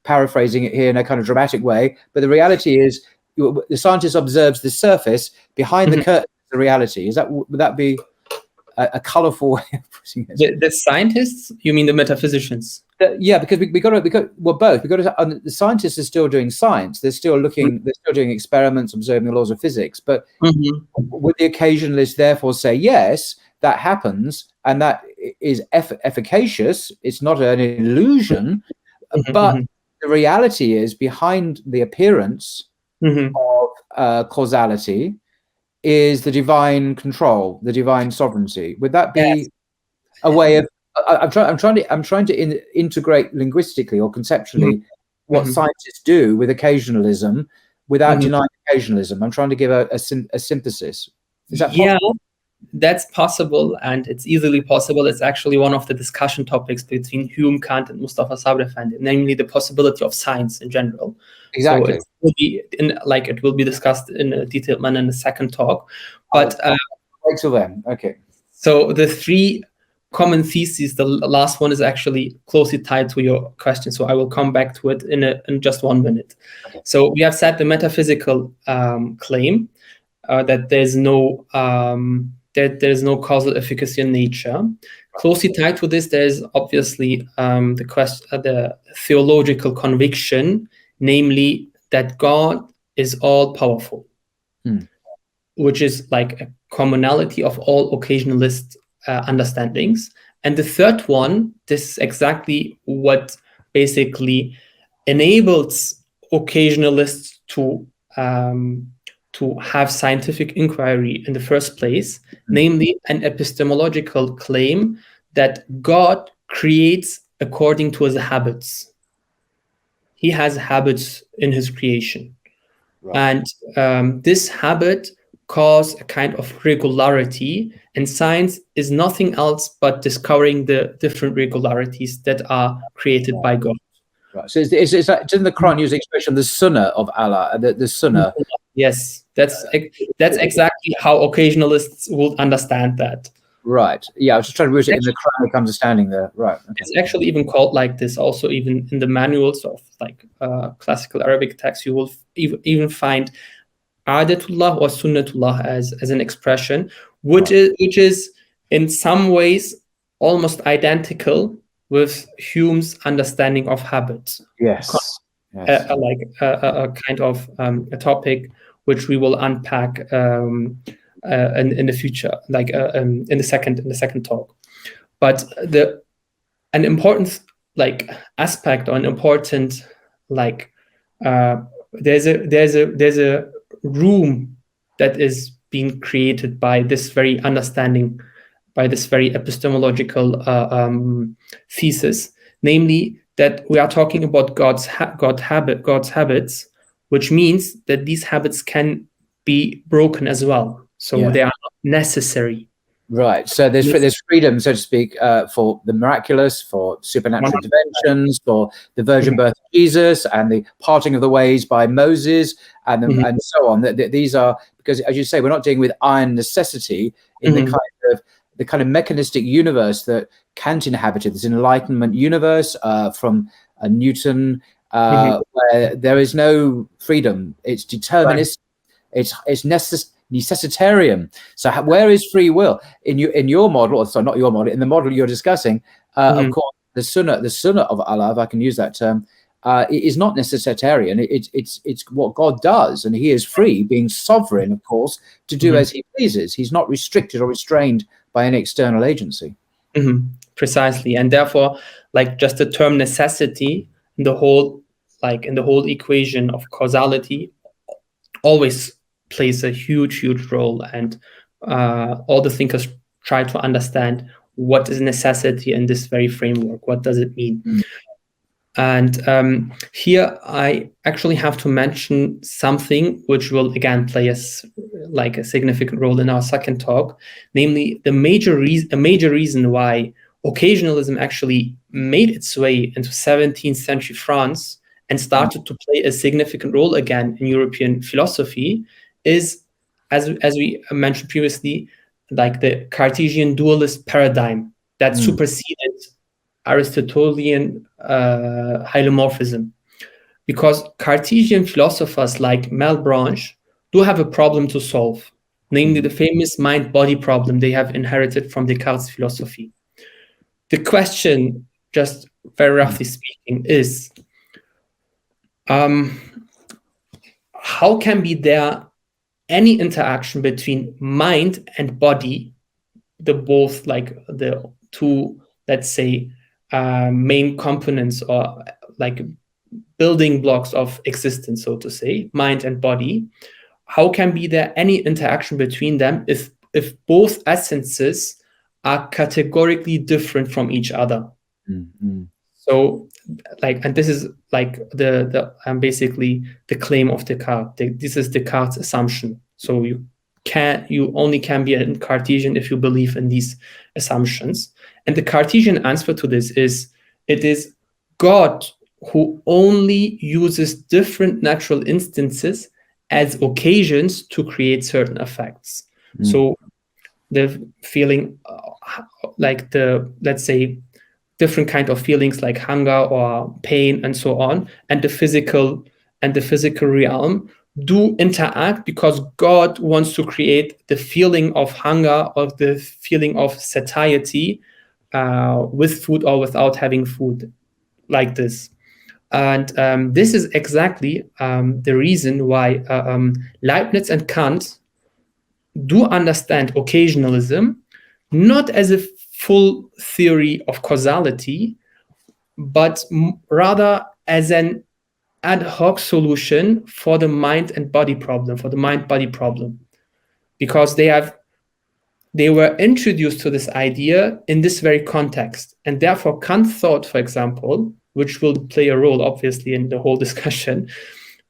paraphrasing it here in a kind of dramatic way. But the reality is, the scientist observes the surface, behind the curtain is the reality. Would that be a colorful way of putting it? The scientists? You mean the metaphysicians? Yeah, because we got to, well, both. The scientists are still doing science. They're still looking. They're still doing experiments, observing the laws of physics. But would the occasionalist therefore say, yes, that happens, and that is efficacious? It's not an illusion, but the reality is, behind the appearance of causality is the divine control, the divine sovereignty. Would that be Yes. a way of? I'm trying to integrate linguistically or conceptually what scientists do with occasionalism without denying occasionalism. I'm trying to give a synthesis. Is that possible? That's possible, and it's easily possible. It's actually one of the discussion topics between Hume, Kant, and Mustafa, Sabri, Efendi, namely the possibility of science in general. Exactly. So it will be discussed in a detailed manner in the second talk. But wait till then. Okay. So the three common theses, the last one is actually closely tied to your question. So I will come back to it in just 1 minute. Okay. So we have said the metaphysical claim that there's no causal efficacy in nature. Closely tied to this, there's obviously the theological conviction, namely that God is all powerful, which is like a commonality of all occasionalist understandings. And the third one, this is exactly what basically enables occasionalists to have scientific inquiry in the first place, namely an epistemological claim that God creates according to his habits. He has habits in his creation. Right. And this habit cause a kind of regularity, and science is nothing else but discovering the different regularities that are created by God. Right. So it's in the Quran use the expression the sunnah of Allah, the sunnah. Yes, that's exactly how occasionalists would understand that. Right. Yeah, I was just trying to root it in the Quranic understanding there. Right. Okay. It's actually even called like this. Also, even in the manuals of like classical Arabic texts, you will even find adatullah or sunnatullah as an expression, which is in some ways almost identical with Hume's understanding of habits. Yes. Like a kind of a topic which we will unpack in the future, like in the second talk. But an important like aspect, or an important like there's a room that is being created by this very understanding, by this very epistemological thesis, namely that we are talking about God's habits, which means that these habits can be broken as well. So they are not necessary. Right. So there's freedom, so to speak, for the miraculous, for supernatural interventions, for the virgin birth of Jesus, and the parting of the ways by Moses, and so on. These are, because, as you say, we're not dealing with iron necessity in the kind of mechanistic universe that Kant inhabited, this Enlightenment universe from Newton, where there is no freedom. It's deterministic. Right. It's necessitarian. So where is free will in your model? Or sorry, not your model. In the model you're discussing, of course, the sunnah of Allah, if I can use that term, is not necessitarian. It's what God does, and He is free, being sovereign, of course, to do as He pleases. He's not restricted or restrained by any external agency. Precisely, and therefore, like just the term necessity in the whole equation of causality always plays a huge role, and all the thinkers try to understand what is necessity in this very framework. What does it mean? And here I actually have to mention something which will again play a significant role in our second talk, namely a major reason why occasionalism actually made its way into 17th century France and started to play a significant role again in European philosophy is, as we mentioned previously, like the Cartesian dualist paradigm that superseded Aristotelian hylomorphism, because Cartesian philosophers like Malebranche do have a problem to solve, namely the famous mind-body problem they have inherited from Descartes' philosophy. The question, just very roughly speaking, is how can be there any interaction between mind and body, the two, let's say, main components, or like building blocks of existence, so to say, mind and body, how can be there any interaction between them if both essences are categorically different from each other? So, like, and this is like the basically the claim of Descartes. This is Descartes' assumption. So you only can be a Cartesian if you believe in these assumptions. And the Cartesian answer to this is, it is God who only uses different natural instances as occasions to create certain effects. So the feeling, like let's say, different kind of feelings like hunger or pain and so on, and the physical realm do interact because God wants to create the feeling of hunger or the feeling of satiety with food or without having food, like this. And this is exactly the reason why Leibniz and Kant do understand occasionalism not as a full theory of causality, but rather as an ad hoc solution for the mind and body problem, because they were introduced to this idea in this very context. And therefore Kant thought, for example, which will play a role obviously in the whole discussion,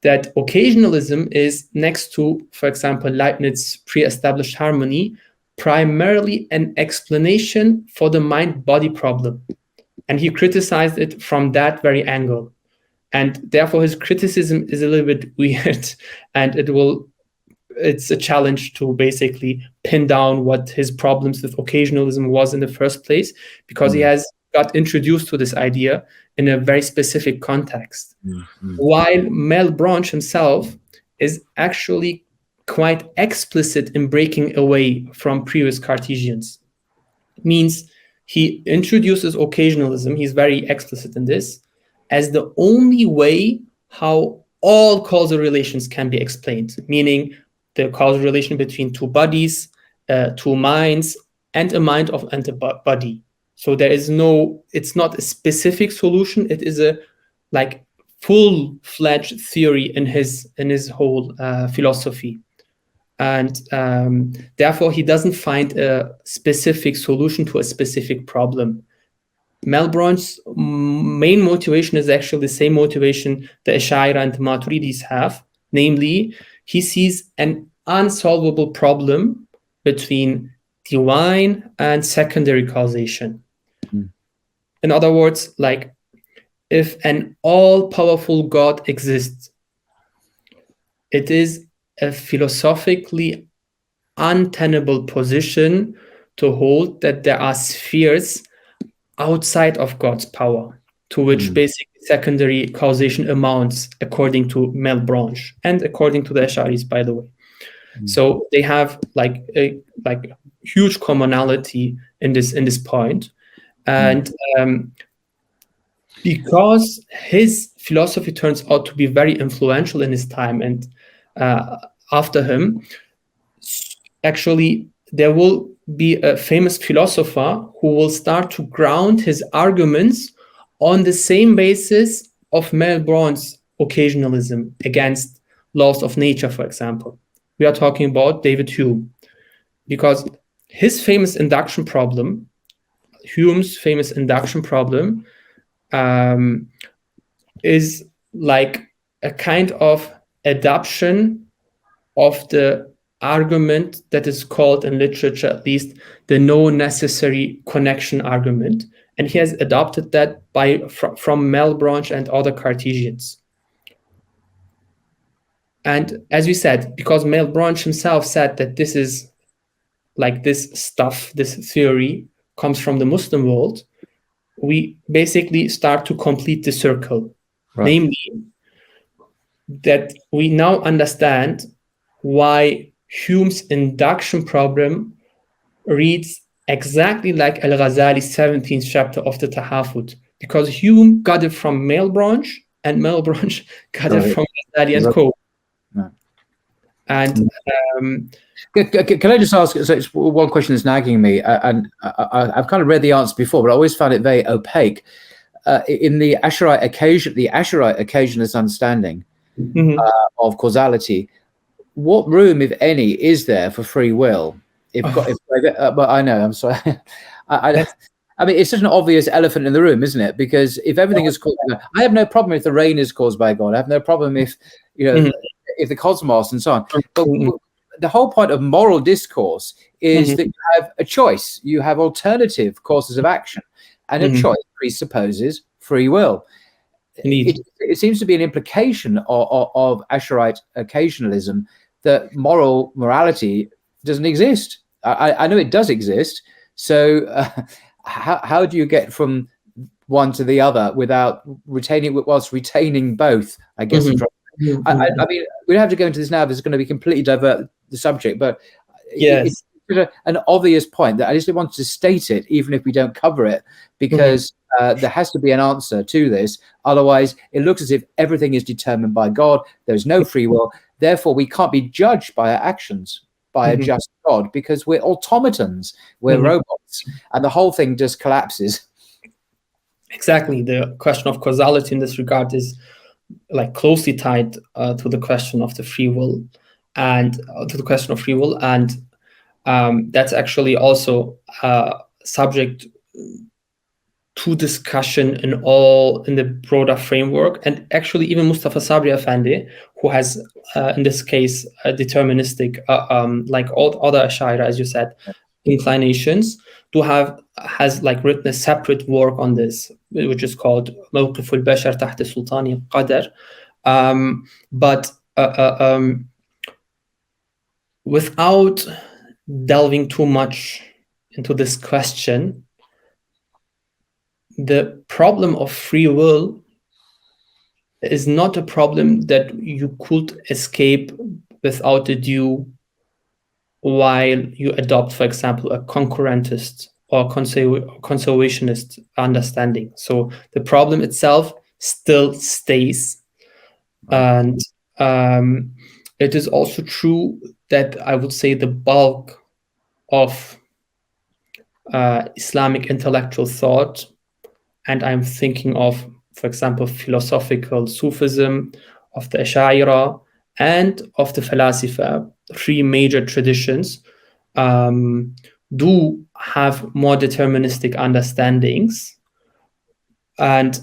that occasionalism is, next to, for example, Leibniz's pre-established harmony, primarily an explanation for the mind-body problem. And he criticized it from that very angle. And therefore his criticism is a little bit weird, and it's a challenge to basically pin down what his problems with occasionalism was in the first place, because he has got introduced to this idea in a very specific context. While Malebranche himself is actually quite explicit in breaking away from previous Cartesians. It means he introduces occasionalism, he's very explicit in this, as the only way how all causal relations can be explained, meaning the causal relation between two bodies, two minds, and a mind and a body. So it's not a specific solution, it is a like full-fledged theory in his whole philosophy. And therefore he doesn't find a specific solution to a specific problem. Malebranche's main motivation is actually the same motivation the Ash'ari and the Maturidis have, namely, he sees an unsolvable problem between divine and secondary causation. In other words, like, if an all-powerful God exists, it is a philosophically untenable position to hold that there are spheres outside of God's power, to which basically secondary causation amounts, according to Malebranche and according to the Ash'aris, by the way. So they have like a huge commonality in this point, and because his philosophy turns out to be very influential in his time and after him, actually there will be a famous philosopher who will start to ground his arguments on the same basis of Malebranche's occasionalism against laws of nature, for example. We are talking about David Hume, because his famous induction problem, Hume's famous induction problem, is like a kind of adoption of the argument that is called in literature, at least, the no necessary connection argument. And he has adopted that from Malebranche and other Cartesians. And as we said, because Malebranche himself said that this is like this stuff, this theory comes from the Muslim world, we basically start to complete the circle. Right. Namely, that we now understand why Hume's induction problem reads exactly like Al-Ghazali's 17th chapter of the Tahafut, because Hume got it from Malebranche, and Malebranche got it from Ghazali and co. And can I just ask? So it's one question that's nagging me, and I've kind of read the answer before, but I always found it very opaque. In the Asharite occasionalist understanding of causality, what room, if any, is there for free will? But I know, I'm sorry. I mean, it's such an obvious elephant in the room, isn't it? Because if everything is caused, I have no problem if the rain is caused by God. I have no problem if, if the cosmos and so on. But the whole point of moral discourse is that you have a choice. You have alternative courses of action, and a choice presupposes free will. It seems to be an implication of Asherite occasionalism that morality doesn't exist. I know it does exist. So how do you get from one to the other without whilst retaining both? I guess. I mean, we don't have to go into this now. This is going to be completely divert the subject, but it's an obvious point that I just wanted to state it, even if we don't cover it, because there has to be an answer to this. Otherwise, it looks as if everything is determined by God. There's no free will. Therefore, we can't be judged by our actions by a just God, because we're automatons, we're robots, and the whole thing just collapses. Exactly. The question of causality in this regard is like closely tied to the question of the free will, and that's actually also subject to discussion in the broader framework. And actually, even Mustafa Sabri Efendi, who has in this case a deterministic, like all other Ash'ari, as you said, inclinations, has like written a separate work on this, which is called موقف البشر تحت سلطان القدر. But without delving too much into this question, the problem of free will is not a problem that you could escape without ado while you adopt, for example, a concurrentist or conservationist understanding. So the problem itself still stays. And it is also true that I would say the bulk of Islamic intellectual thought, and I'm thinking of, for example, philosophical Sufism, of the Ash'ari, and of the Falasifa, three major traditions, do have more deterministic understandings. And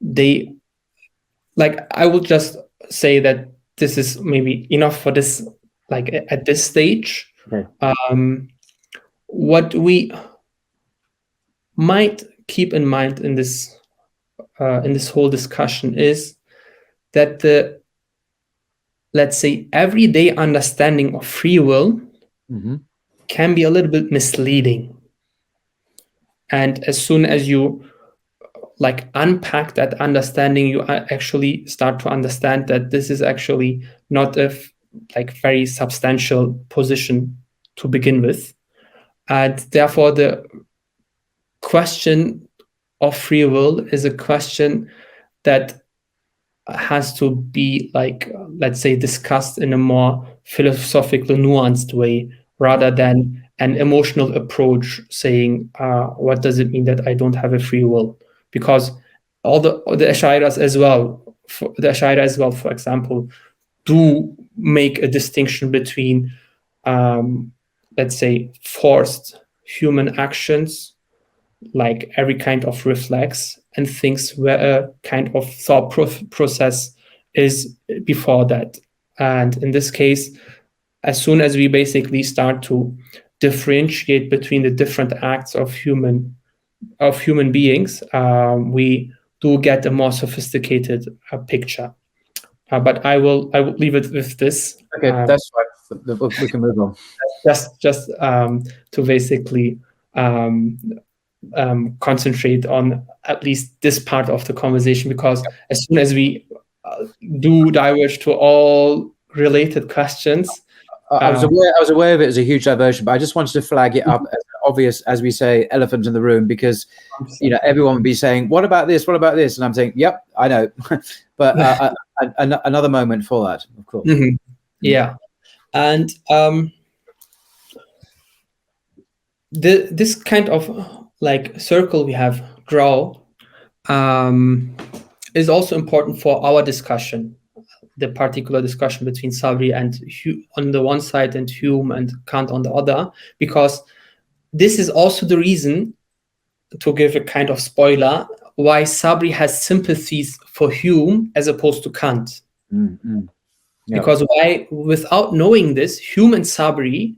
they, like, I would just say that this is maybe enough for this, like at this stage. Okay. What we might keep in mind in this whole discussion is that the, let's say, everyday understanding of free will can be a little bit misleading. And as soon as you like unpack that understanding, you actually start to understand that this is actually not a very substantial position to begin with. And therefore, the question of free will is a question that has to be, like, let's say, discussed in a more philosophically nuanced way, rather than an emotional approach saying, what does it mean that I don't have a free will? Because all the Ash'aris as well, for example, do make a distinction between, let's say, forced human actions, like every kind of reflex, and things where a kind of thought process is before that. And in this case, as soon as we basically start to differentiate between the different acts of human beings, we do get a more sophisticated picture. But I will leave it with this. Okay, that's right. We can move on. Just to basically concentrate on at least this part of the conversation, because as soon as we do diverge to all related questions, I was aware of it as a huge diversion, but I just wanted to flag it up as obvious, as we say, elephant in the room, because everyone would be saying, "What about this? What about this?" And I'm saying, "Yep, I know," but another moment for that, of course. Yeah, and this kind of like circle we have drawn is also important for our discussion. the particular discussion between Sabri and on the one side and Hume and Kant on the other, because this is also the reason, to give a kind of spoiler, why Sabri has sympathies for Hume as opposed to Kant. Yeah. Because without knowing this, Hume and Sabri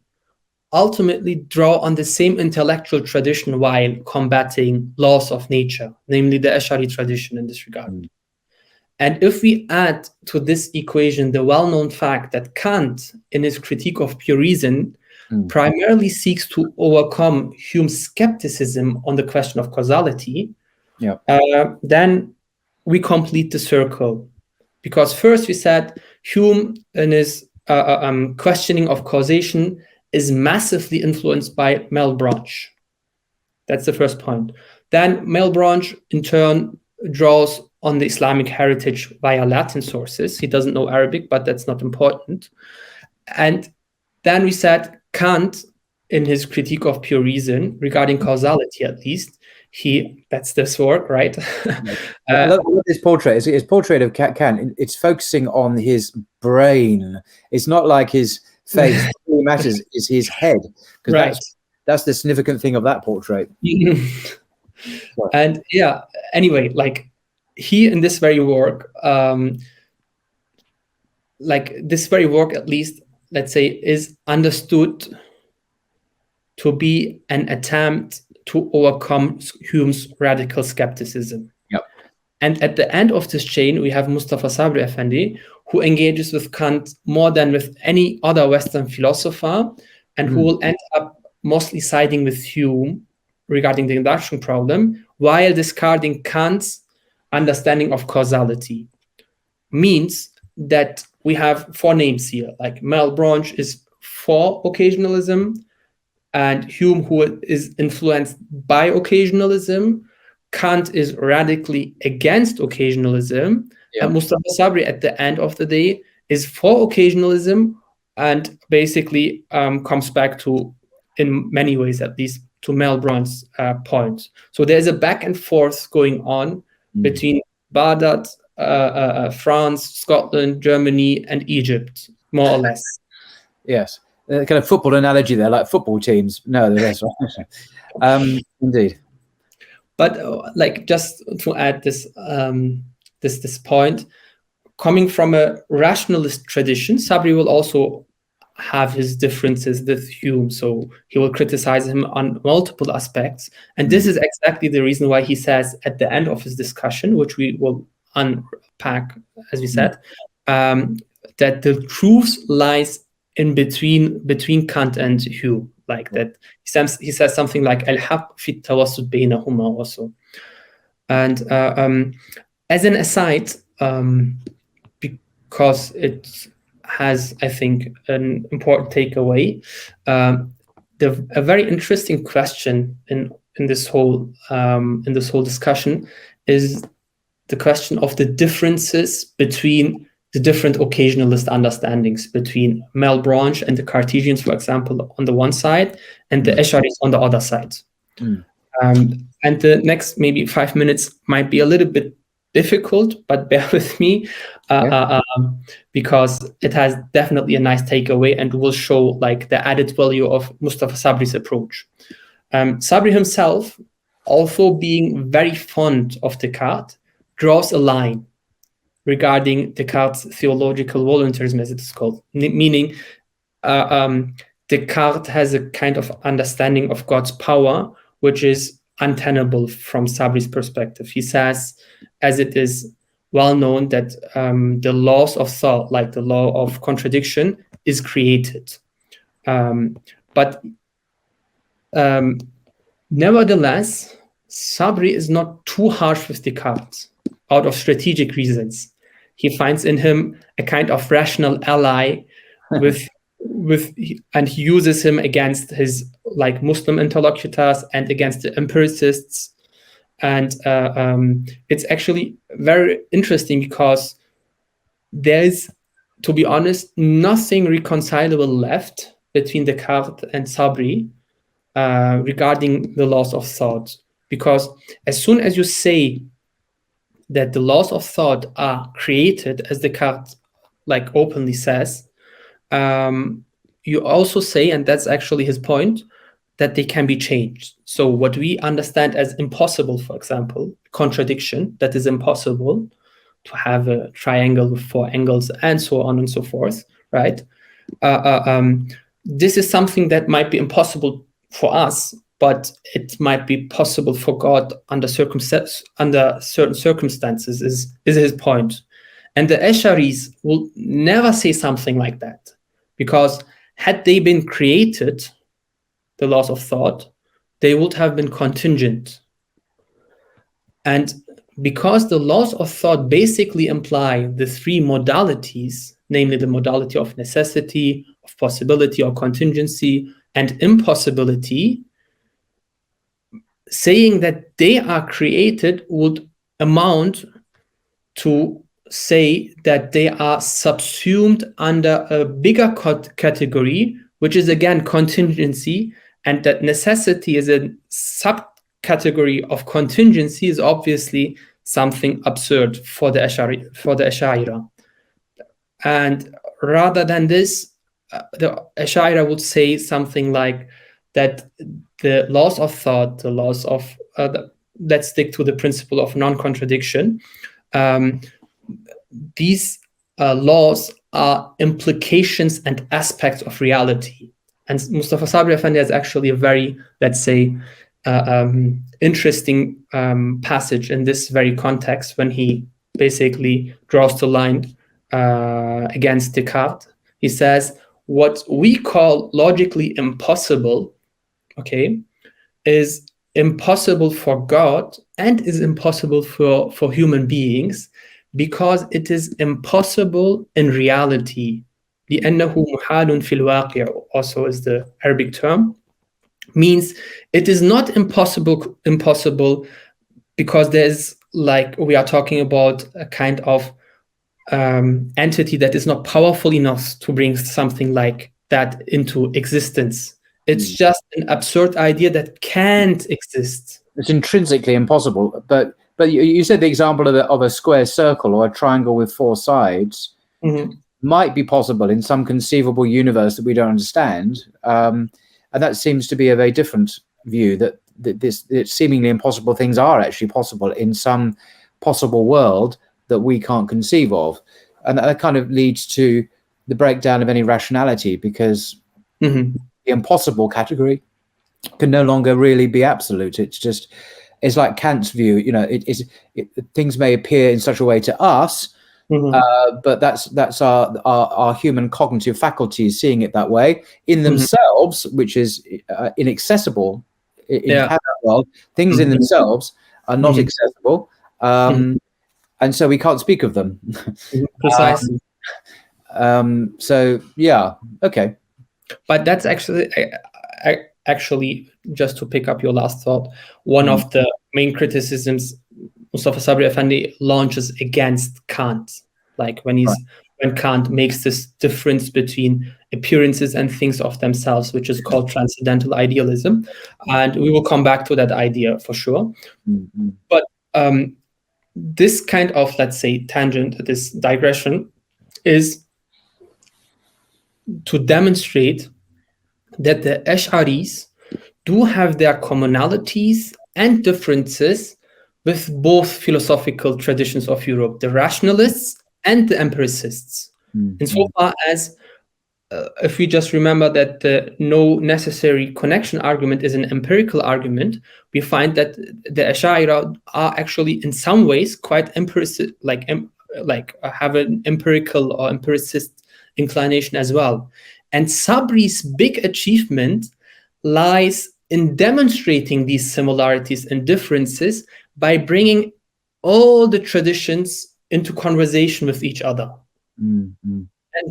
ultimately draw on the same intellectual tradition while combating laws of nature, namely the Ash'ari tradition in this regard. And if we add to this equation the well-known fact that Kant, in his critique of pure reason, primarily seeks to overcome Hume's skepticism on the question of causality, then we complete the circle. Because first we said Hume, in his questioning of causation, is massively influenced by Malebranche. That's the first point. Then Malebranche, in turn, draws on the Islamic heritage via Latin sources. He doesn't know Arabic, but that's not important. And then we said Kant, in his critique of pure reason, regarding causality at least, that's this work, right? I love this portrait. His portrait of Kant, it's focusing on his brain. It's not like his face. All that matters is his head, because that's the significant thing of that portrait. And anyway, like he in this very work, at least, let's say, is understood to be an attempt to overcome Hume's radical skepticism. And at the end of this chain, we have Mustafa Sabri Efendi, who engages with Kant more than with any other Western philosopher, and who will end up mostly siding with Hume regarding the induction problem, while discarding Kant's understanding of causality. Means that we have four names here, like Malebranche is for occasionalism, and Hume, who is influenced by occasionalism. Kant is radically against occasionalism, and Mustafa Sabri, at the end of the day, is for occasionalism, and basically comes back to, in many ways at least, to Malebranche's point. So there's a back and forth going on between Baghdad, France, Scotland, Germany, and Egypt, more or less. Yes. Kind of football analogy there, like football teams. No, that's right. Indeed. But like, just to add this this point, coming from a rationalist tradition, Sabri will also have his differences with Hume, so he will criticize him on multiple aspects. And this is exactly the reason why he says at the end of his discussion, which we will unpack, as we said, that the truth lies in between Kant and Hume. Like that, he says something like "Al-haq fi tawassut baynahuma" also. And as an aside, because it has, I think, an important takeaway, a very interesting question in this whole discussion is the question of the differences between the different occasionalist understandings between Malebranche and the Cartesians, for example, on the one side, and the Ash'aris on the other side. And the next maybe 5 minutes might be a little bit difficult, but bear with me, because it has definitely a nice takeaway and will show like the added value of Mustafa Sabri's approach. Sabri himself, also being very fond of Descartes, draws a line regarding Descartes' theological voluntarism, as it is called, meaning Descartes has a kind of understanding of God's power, which is untenable from Sabri's perspective. He says, as it is well known, that the laws of thought, like the law of contradiction, is created. But nevertheless, Sabri is not too harsh with Descartes out of strategic reasons. He finds in him a kind of rational ally and he uses him against his like Muslim interlocutors and against the empiricists. And it's actually very interesting because there is, to be honest, nothing reconcilable left between Descartes and Sabri regarding the laws of thought. Because as soon as you say that the laws of thought are created, as Descartes like openly says, you also say, and that's actually his point, that they can be changed. So what we understand as impossible, for example, contradiction, that is impossible to have a triangle with 4 angles and so on and so forth, right? This is something that might be impossible for us, but it might be possible for God under certain circumstances, is his point. And the Esharis will never say something like that, because had they been created, the laws of thought, they would have been contingent. And because the laws of thought basically imply the 3 modalities, namely the modality of necessity, of possibility or contingency, and impossibility, saying that they are created would amount to say that they are subsumed under a bigger category, which is again contingency, and that necessity is a subcategory of contingency is obviously something absurd for the Ash'ari. And rather than this, the Ash'ari would say something like that the laws of thought, the laws of let's stick to the principle of non-contradiction. These laws are implications and aspects of reality. And Mustafa Sabri Efendi has actually a very, let's say, interesting passage in this very context when he basically draws the line against Descartes. He says, what we call logically impossible, okay, is impossible for God and is impossible for human beings, because it is impossible in reality. لأنه محال في الواقع also is the Arabic term, means it is not impossible because there's, like, we are talking about a kind of entity that is not powerful enough to bring something like that into existence. It's just an absurd idea that can't exist. It's intrinsically impossible. But you said the example of a square circle or a triangle with 4 sides might be possible in some conceivable universe that we don't understand. And that seems to be a very different view, that seemingly impossible things are actually possible in some possible world that we can't conceive of. And that kind of leads to the breakdown of any rationality, because the impossible category can no longer really be absolute. It's like Kant's view, things may appear in such a way to us, but that's our human cognitive faculties seeing it that way in themselves, which is inaccessible in Kant's world. Things in themselves are not accessible, and so we can't speak of them. Precisely. So yeah, okay. But that's actually, just to pick up your last thought, one of the main criticisms Mustafa Sabri Efendi launches against Kant, like when Kant makes this difference between appearances and things of themselves, which is called transcendental idealism, and we will come back to that idea for sure. But this kind of, let's say, tangent, this digression, is to demonstrate that the Ash'aris do have their commonalities and differences with both philosophical traditions of Europe, the rationalists and the empiricists. Insofar as, if we just remember that the no necessary connection argument is an empirical argument, we find that the Ash'ari are actually in some ways quite empiricist, like have an empirical or empiricist inclination as well. And Sabri's big achievement lies in demonstrating these similarities and differences by bringing all the traditions into conversation with each other. And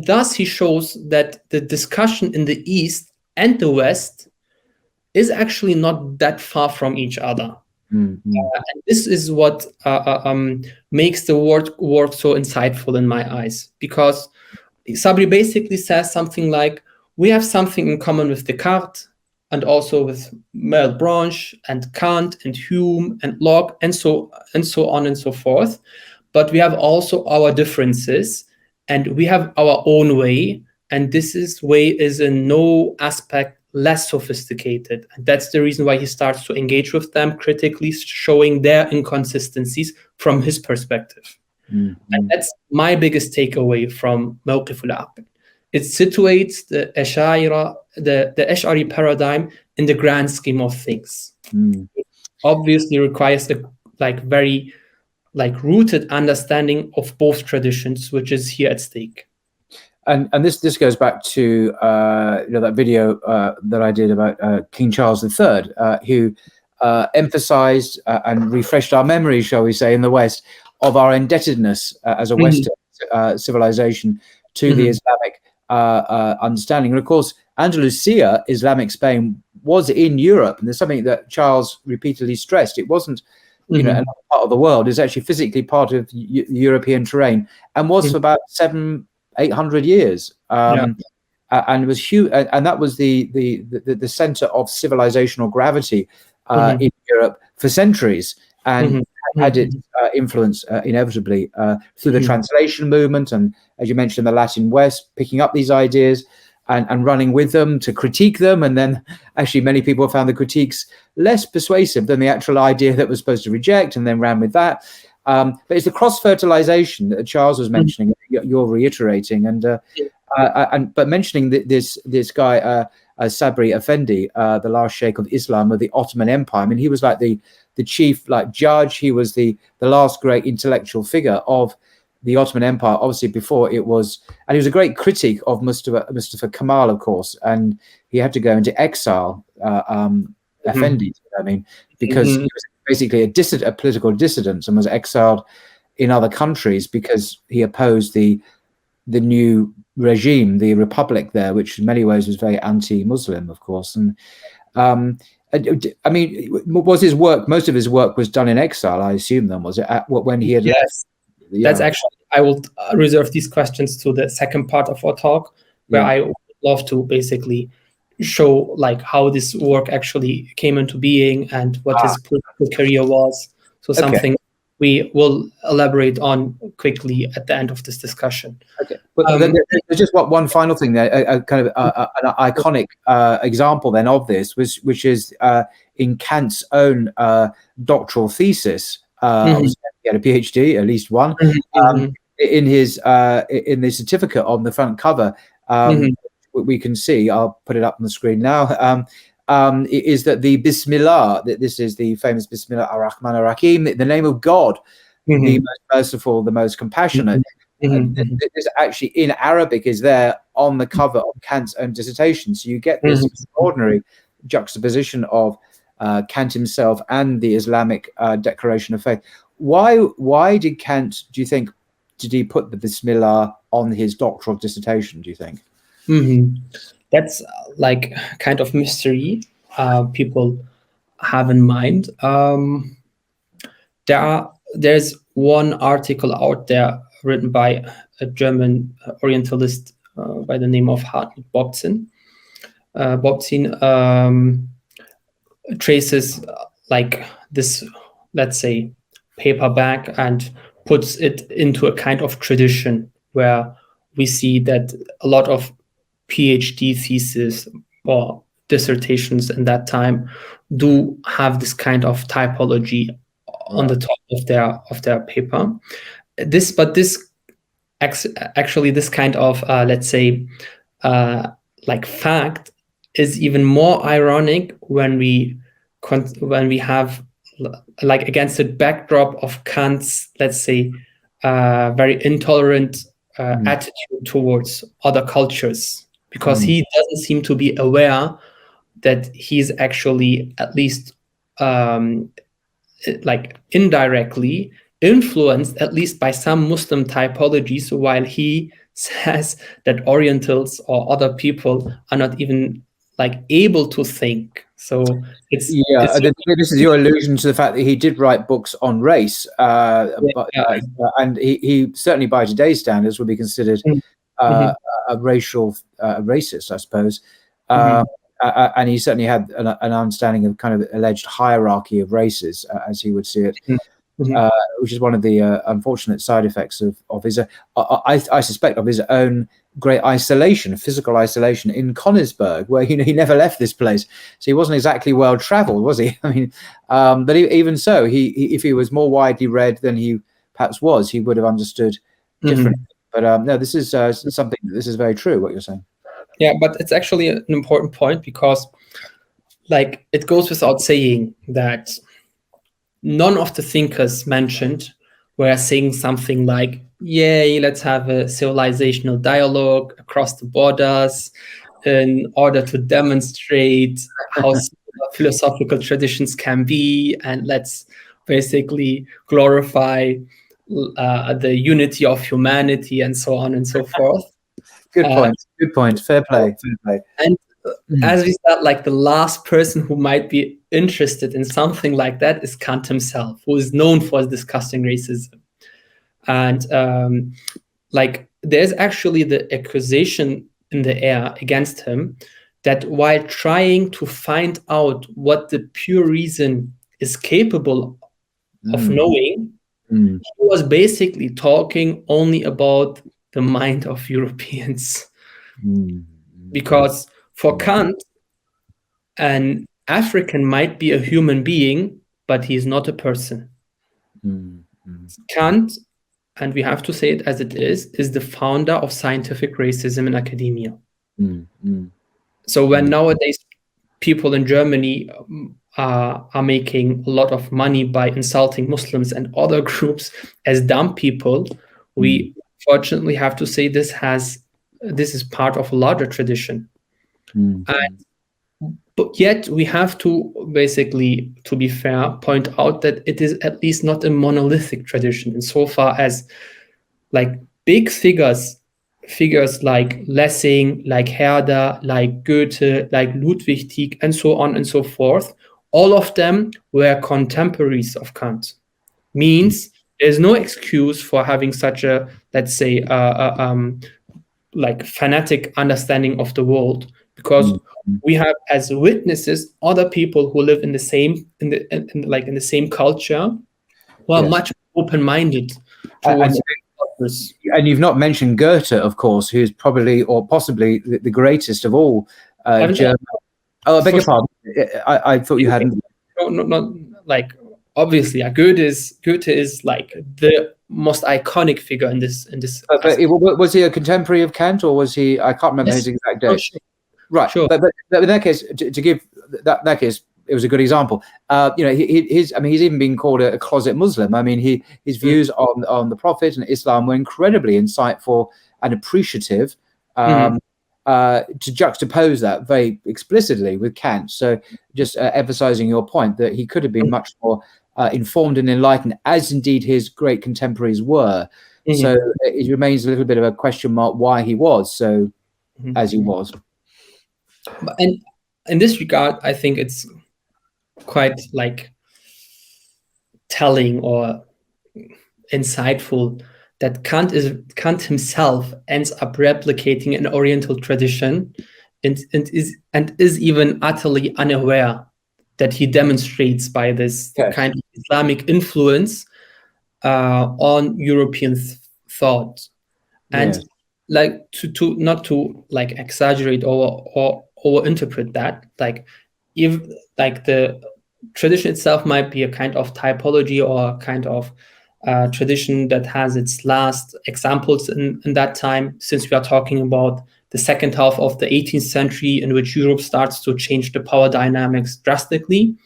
thus he shows that the discussion in the East and the West is actually not that far from each other. And this is what makes the work so insightful in my eyes, because Sabri basically says something like, we have something in common with Descartes and also with Malebranche and Kant and Hume and Locke and so on and so forth, but we have also our differences, and we have our own way, and way is in no aspect less sophisticated. And that's the reason why he starts to engage with them critically, showing their inconsistencies from his perspective. And that's my biggest takeaway from Mawqif al-Aql. It situates the Ash'ari paradigm in the grand scheme of things. It obviously requires a very rooted understanding of both traditions, which is here at stake. And this goes back to that video that I did about King Charles III, who emphasized and refreshed our memory, shall we say, in the West, of our indebtedness as a Western civilization to the Islamic understanding. And of course, Andalusia, Islamic Spain, was in Europe, and there's something that Charles repeatedly stressed. It wasn't another part of the world. It's actually physically part of European terrain, and was for about 700-800 years. And it was huge, and that was the center of civilizational gravity in Europe for centuries, and had its influence inevitably through the translation movement, and as you mentioned, the Latin West picking up these ideas and running with them to critique them. And then actually many people found the critiques less persuasive than the actual idea that was supposed to reject, and then ran with that. But it's the cross-fertilization that Charles was mentioning, you're reiterating, but mentioning this guy, Sabri Efendi, the last sheikh of Islam of the Ottoman Empire. I mean, he was like the chief judge. He was the last great intellectual figure of the Ottoman Empire, obviously before it was, and he was a great critic of Mustafa Kemal, of course, and he had to go into exile, Efendi, I mean, because he was basically a political dissident, and was exiled in other countries because he opposed the new regime, the republic there, which in many ways was very anti-Muslim, of course. And I mean, was his work, most of his work was done in exile, I assume, then, was it, when he had left? That's actually, I will reserve these questions to the second part of our talk, where I would love to basically show how this work actually came into being and what his political career was. So something we will elaborate on quickly at the end of this discussion. Okay, but there's just one final thing there, a kind of an iconic example then of this, which is in Kant's own doctoral thesis. He had a PhD, at least one, in the certificate on the front cover. We can see, I'll put it up on the screen now, is that the Bismillah, this is the famous Bismillah ar-Rahman ar-Rahim, the name of God, the most merciful, the most compassionate. This actually in Arabic is there on the cover of Kant's own dissertation. So you get this extraordinary juxtaposition of Kant himself and the Islamic Declaration of Faith. Why did Kant, do you think, did he put the Bismillah on his doctoral dissertation, do you think? That's kind of mystery people have in mind. There's one article out there written by a German Orientalist by the name of Hartmut Bobzin. Bobzin traces this, let's say, paperback and puts it into a kind of tradition where we see that a lot of PhD theses or dissertations in that time do have this kind of typology on the top of their paper. This kind of let's say fact is even more ironic when we have against the backdrop of Kant's, let's say, very intolerant attitude towards other cultures, because he doesn't seem to be aware that he's actually at least indirectly influenced at least by some Muslim typologies, while he says that Orientals or other people are not even able to think. So this is your allusion to the fact that he did write books on race, and he certainly by today's standards would be considered a racist, I suppose. And he certainly had an understanding of kind of alleged hierarchy of races, as he would see it. which is one of the unfortunate side effects of his, I suspect, of his own great isolation, physical isolation in Königsberg, where he never left this place. So he wasn't exactly well traveled, was he? I mean, but even so, if he was more widely read than he perhaps was, he would have understood differently. But no, this is something. This is very true. What you're saying. Yeah, but it's actually an important point, because, like, it goes without saying that none of the thinkers mentioned were saying something like, yay, let's have a civilizational dialogue across the borders in order to demonstrate how philosophical traditions can be, and let's basically glorify the unity of humanity, and so on and so forth. Good point. Good point. Fair play. Fair play. And as we said, like, the last person who might be interested in something like that is Kant himself, who is known for discussing racism. And like, there's actually the accusation in the air against him that while trying to find out what the pure reason is capable of knowing, he was basically talking only about the mind of Europeans. Because for Kant, an African might be a human being, but he is not a person. Kant, and we have to say it as it is the founder of scientific racism in academia. So when nowadays people in Germany are making a lot of money by insulting Muslims and other groups as dumb people, we fortunately have to say this is part of a larger tradition. But yet we have to basically, to be fair, point out that it is at least not a monolithic tradition, insofar as, like, big figures like Lessing, like Herder, like Goethe, like Ludwig Tieck, and so on and so forth, all of them were contemporaries of Kant. Means there's no excuse for having such a, let's say, like, fanatic understanding of the world, because we have as witnesses other people who live in the same in the same culture, who are much open-minded towards others. And you've not mentioned Goethe, of course, who's probably or possibly the greatest of all German. Oh, I beg your pardon. I thought you hadn't. No, not like, obviously, Goethe is like the most iconic figure in this. But was he a contemporary of Kant, or was he? I can't remember his exact date. Sure. Right, sure. But in that case, to give that case, it was a good example. He's even been called a closet Muslim. I mean, his views on the Prophet and Islam were incredibly insightful and appreciative. To juxtapose that very explicitly with Kant. So just emphasizing your point that he could have been much more informed and enlightened, as indeed his great contemporaries were. So it remains a little bit of a question mark why he was so as he was. And in this regard, I think it's quite, like, telling or insightful that Kant himself ends up replicating an Oriental tradition and is even utterly unaware that he demonstrates by this kind of Islamic influence on European thought. And like, to not to, like, exaggerate or interpret that, like, if, like, the tradition itself might be a kind of typology or a kind of tradition that has its last examples in that time, since we are talking about the second half of the 18th century, in which Europe starts to change the power dynamics drastically.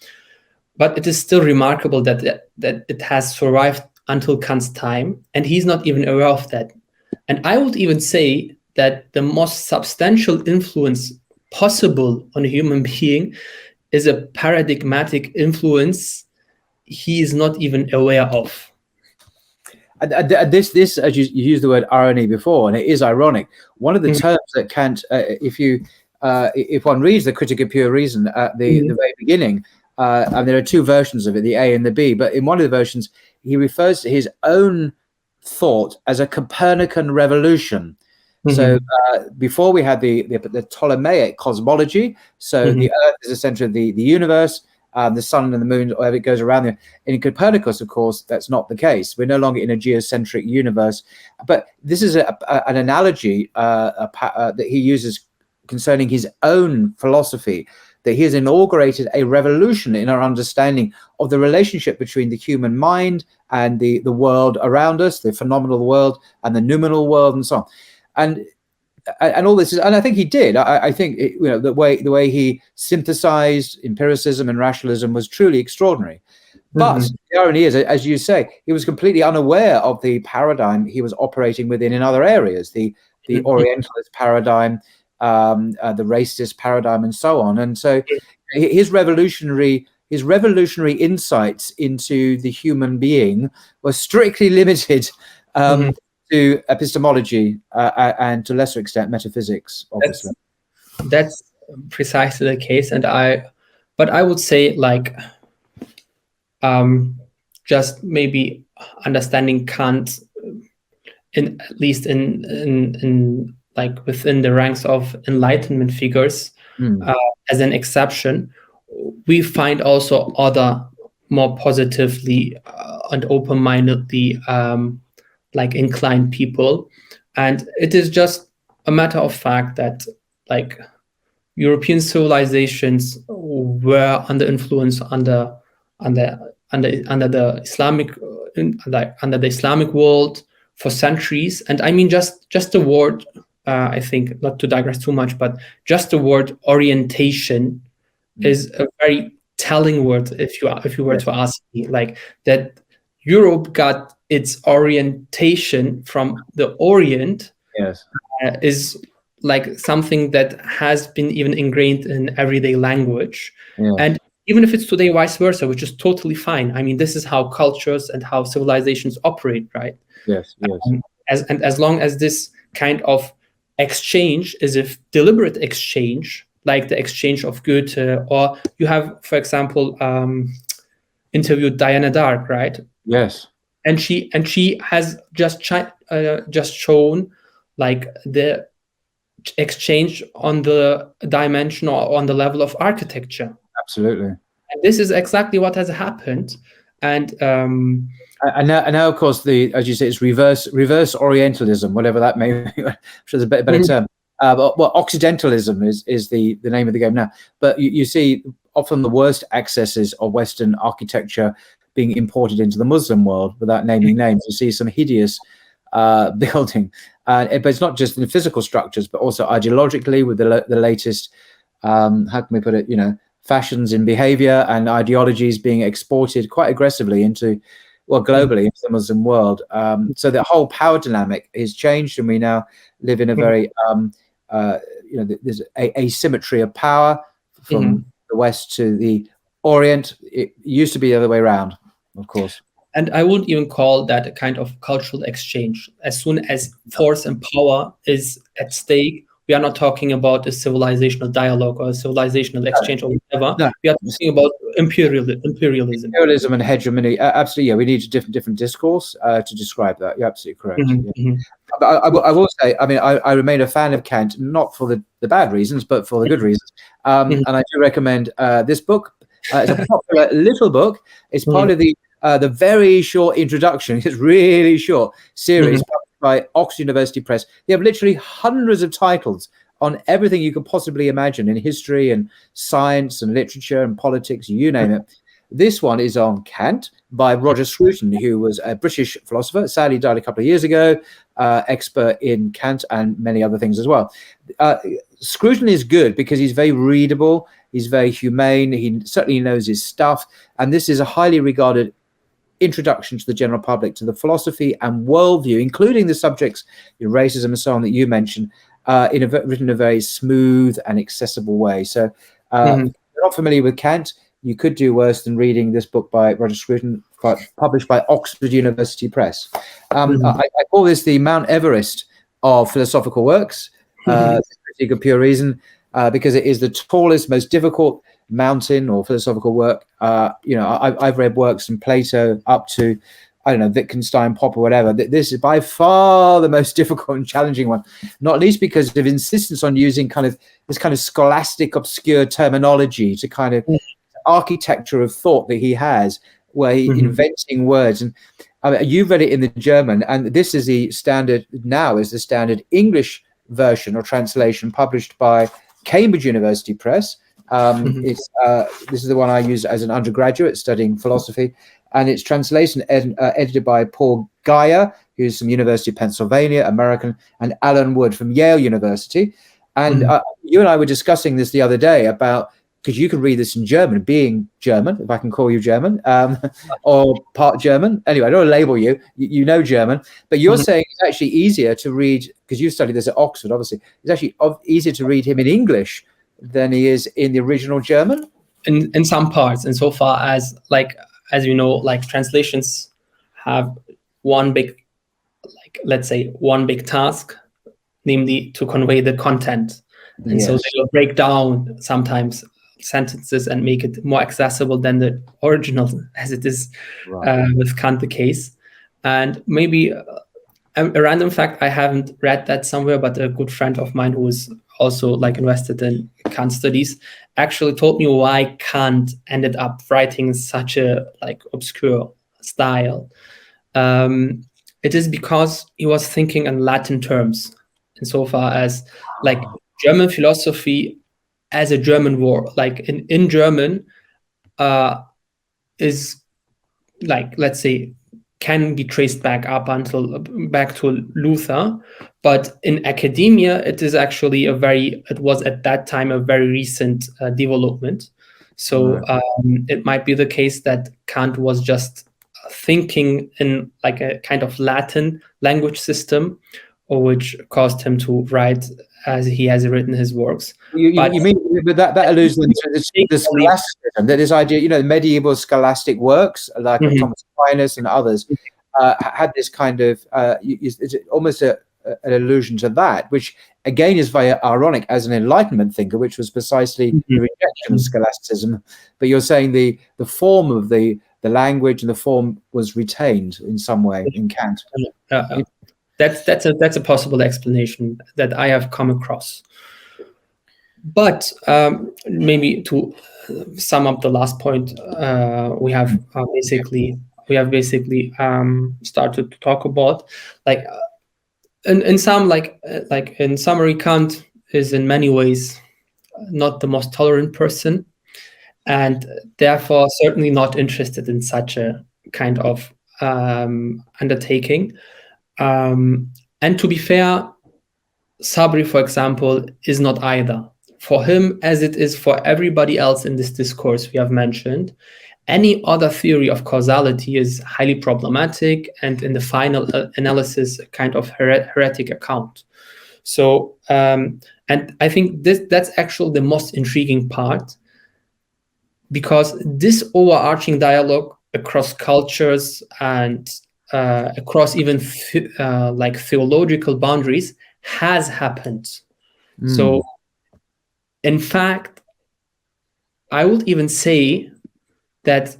But it is still remarkable that it has survived until Kant's time, and he's not even aware of that. And I would even say that the most substantial influence possible on a human being is a paradigmatic influence he is not even aware of. This, as you used the word irony before, and it is ironic. One of the terms that Kant, if one reads the Critic of Pure Reason at the very beginning, and there are two versions of it, the A and the B, but in one of the versions, he refers to his own thought as a Copernican revolution. So before we had the Ptolemaic cosmology, so the Earth is the center of the universe, the sun and the moon, or it goes around there. In Copernicus, of course, that's not the case. We're no longer in a geocentric universe. But this is an analogy that he uses concerning his own philosophy, that he has inaugurated a revolution in our understanding of the relationship between the human mind and the world around us, the phenomenal world and the noumenal world, and so on. And all this is, and I think he did. I think the way he synthesized empiricism and rationalism was truly extraordinary. But the irony is, as you say, he was completely unaware of the paradigm he was operating within in other areas, the Orientalist paradigm, the racist paradigm, and so on. And so his revolutionary insights into the human being were strictly limited to epistemology and, to a lesser extent, metaphysics, obviously. That's precisely the case. But I would say, like, just maybe understanding Kant, at least in like within the ranks of Enlightenment figures, as an exception. We find also other more positively and open-mindedly like inclined people, and it is just a matter of fact that, like, European civilizations were under influence under the Islamic world for centuries. And I mean, just the word, I think, not to digress too much, but just the word orientation is a very telling word. If you were to ask me, like, that Europe got its orientation from the Orient, is like something that has been even ingrained in everyday language. And even if it's today vice versa, which is totally fine. I mean, this is how cultures and how civilizations operate, right? As long as this kind of exchange is a deliberate exchange, like the exchange of Goethe, or you have, for example, interviewed Diana Dark, right? Yes. And she has just shown, like, the exchange on the dimension or on the level of architecture. Absolutely. And this is exactly what has happened. And now, of course, as you say, it's reverse Orientalism, whatever that may be. I'm sure there's a better term. Well, Occidentalism is the name of the game now. But you see often the worst excesses of Western architecture being imported into the Muslim world without naming names. You see some hideous building, but it's not just in physical structures, but also ideologically with the latest, how can we put it, fashions in behavior and ideologies being exported quite aggressively into, well, globally into the Muslim world. So the whole power dynamic is changed, and we now live in a very, there's asymmetry of power from the West to the Orient. It used to be the other way around, of course. And I wouldn't even call that a kind of cultural exchange. As soon as force and power is at stake, we are not talking about a civilizational dialogue or a civilizational exchange or whatever. No. We are talking about imperialism. Imperialism and hegemony. Absolutely, yeah. We need a different discourse to describe that. You're absolutely correct. But I will say, I mean, I remain a fan of Kant, not for the bad reasons, but for the good reasons. And I do recommend this book. It's a popular little book. It's part of the very short introduction. It's really short series by Oxford University Press. They have literally hundreds of titles on everything you could possibly imagine in history and science and literature and politics, you name it. This one is on Kant by Roger Scruton, who was a British philosopher, sadly died a couple of years ago, expert in Kant and many other things as well. Scruton is good because he's very readable, he's very humane, he certainly knows his stuff, and this is a highly regarded introduction to the general public to the philosophy and worldview, including the subjects, racism and so on, that you mentioned, written in a very smooth and accessible way. So if you're not familiar with Kant, you could do worse than reading this book by Roger Scruton, published by Oxford University Press. I call this the Mount Everest of philosophical works, for a pure reason, because it is the tallest, most difficult mountain or philosophical work. I've read works from Plato up to, I don't know, Wittgenstein, Popper, whatever. This is by far the most difficult and challenging one, not least because of insistence on using this kind of scholastic, obscure terminology to kind of architecture of thought that he has, where he inventing words. And you've read it in the German, and this is the standard now, is the standard English version or translation published by Cambridge University Press. This is the one I use as an undergraduate studying philosophy, and it's translation edited by Paul Geyer, who's from University of Pennsylvania, American, and Alan Wood from Yale University. And you and I were discussing this the other day about, because you can read this in German, being German, if I can call you German, or part German. Anyway, I don't want to label you. You know German, but you're saying it's actually easier to read, because you studied this at Oxford, obviously. It's actually easier to read him in English than he is in the original German? In some parts, insofar as, like, as you know, like translations have one big, like, let's say, one big task, namely to convey the content. And so they will break down sometimes sentences and make it more accessible than the original, as it is with Kant the case. And maybe a random fact, I haven't read that somewhere, but a good friend of mine who is also like invested in Kant studies actually told me why Kant ended up writing such a like obscure style. It is because he was thinking in Latin terms, insofar as like German philosophy as a German word, like in German, is like, let's say, can be traced back to Luther, but in academia, it is actually it was at that time a very recent development. So it might be the case that Kant was just thinking in like a kind of Latin language system, or which caused him to write as he has written his works. You mean, but that alludes to the scholasticism, that this idea, you know, medieval scholastic works like Thomas Aquinas and others had this kind of it's almost an allusion to that, which again is very ironic as an Enlightenment thinker, which was precisely the rejection of scholasticism. But you're saying the form of the language and the form was retained in some way in Kant. That's a possible explanation that I have come across. But maybe to sum up the last point, we have basically started to talk about, like, in some like in summary, Kant is in many ways not the most tolerant person, and therefore certainly not interested in such a kind of undertaking. And to be fair, Sabri, for example, is not either. For him, as it is for everybody else in this discourse we have mentioned, any other theory of causality is highly problematic, and in the final analysis, a kind of heretic account. So, and I think that's actually the most intriguing part, because this overarching dialogue across cultures and across even like theological boundaries has happened. So, in fact, I would even say that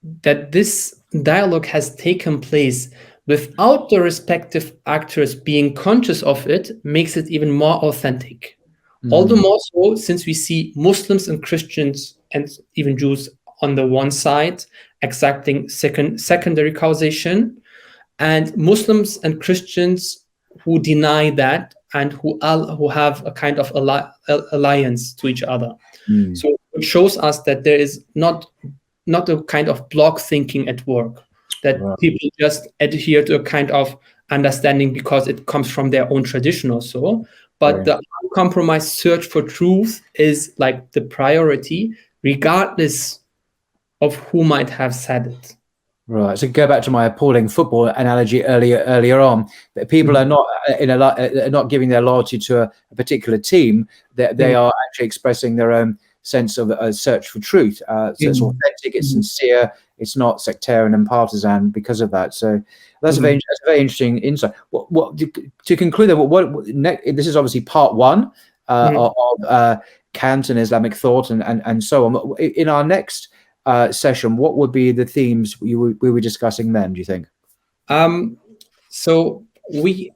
this dialogue has taken place without the respective actors being conscious of it, makes it even more authentic. All the more so since we see Muslims and Christians and even Jews on the one side exacting secondary causation, and Muslims and Christians who deny that and who have a kind of alliance to each other. So it shows us that there is not a kind of block thinking at work, that people just adhere to a kind of understanding because it comes from their own tradition or so. But the uncompromised search for truth is like the priority, regardless of who might have said it. Right. So go back to my appalling football analogy earlier on. That people are not not giving their loyalty to a particular team. They are actually expressing their own sense of a search for truth. So it's authentic, it's sincere, it's not sectarian and partisan because of that. So that's a very interesting insight. What to conclude? This is obviously part one of Kant and Islamic thought and so on. In our next session, what would be the themes we were discussing then, do you think? So we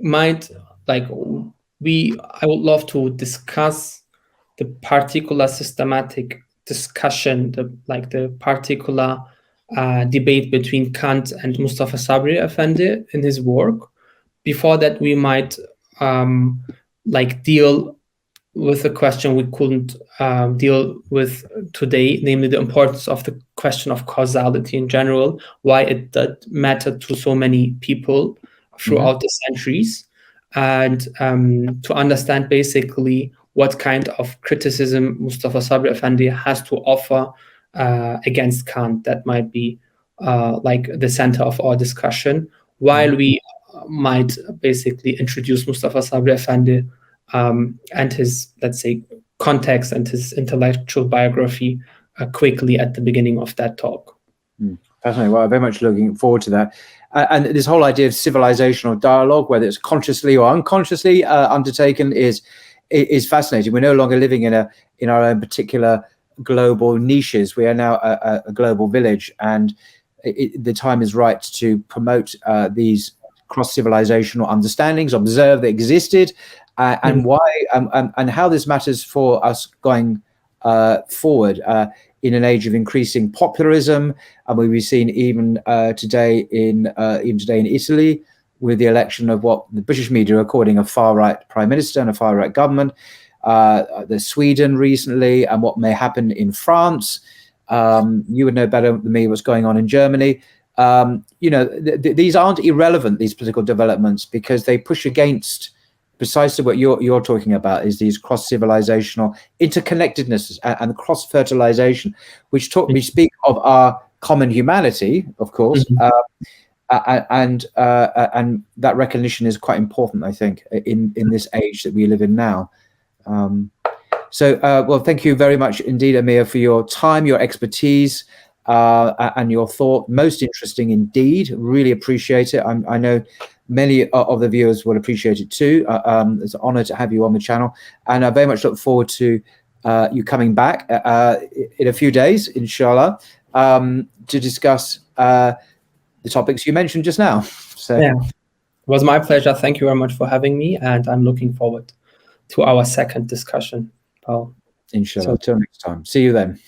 might I would love to discuss the particular systematic discussion, the particular debate between Kant and Mustafa Sabri Efendi in his work. Before that, we might deal with a question we couldn't deal with today, namely the importance of the question of causality in general, why it did matter to so many people throughout the centuries, and to understand basically what kind of criticism Mustafa Sabri Effendi has to offer against Kant. That might be the center of our discussion, while we might basically introduce Mustafa Sabri Effendi and his, let's say, context and his intellectual biography quickly at the beginning of that talk. Fascinating. Well, I'm very much looking forward to that. And this whole idea of civilizational dialogue, whether it's consciously or unconsciously undertaken, is fascinating. We're no longer living in our own particular global niches. We are now a global village, and the time is right to promote these cross-civilizational understandings, observe they existed, and why and how this matters for us going forward in an age of increasing popularism. And we've seen even today in Italy, with the election of what the British media are calling a far-right prime minister and a far-right government, the Sweden recently, and what may happen in France. You would know better than me what's going on in Germany. These aren't irrelevant, these political developments, because they push against precisely what you're talking about, is these cross-civilizational interconnectedness and cross-fertilization, which speak of our common humanity, of course, and that recognition is quite important, I think, in this age that we live in now. Well, thank you very much indeed, Amir, for your time, your expertise, and your thought. Most interesting indeed. Really appreciate it. I know many of the viewers will appreciate it too. It's an honor to have you on the channel, and I very much look forward to you coming back in a few days, inshallah, to discuss the topics you mentioned just now. So yeah, it was my pleasure. Thank you very much for having me, and I'm looking forward to our second discussion, Paul. Inshallah. Till next time. See you then.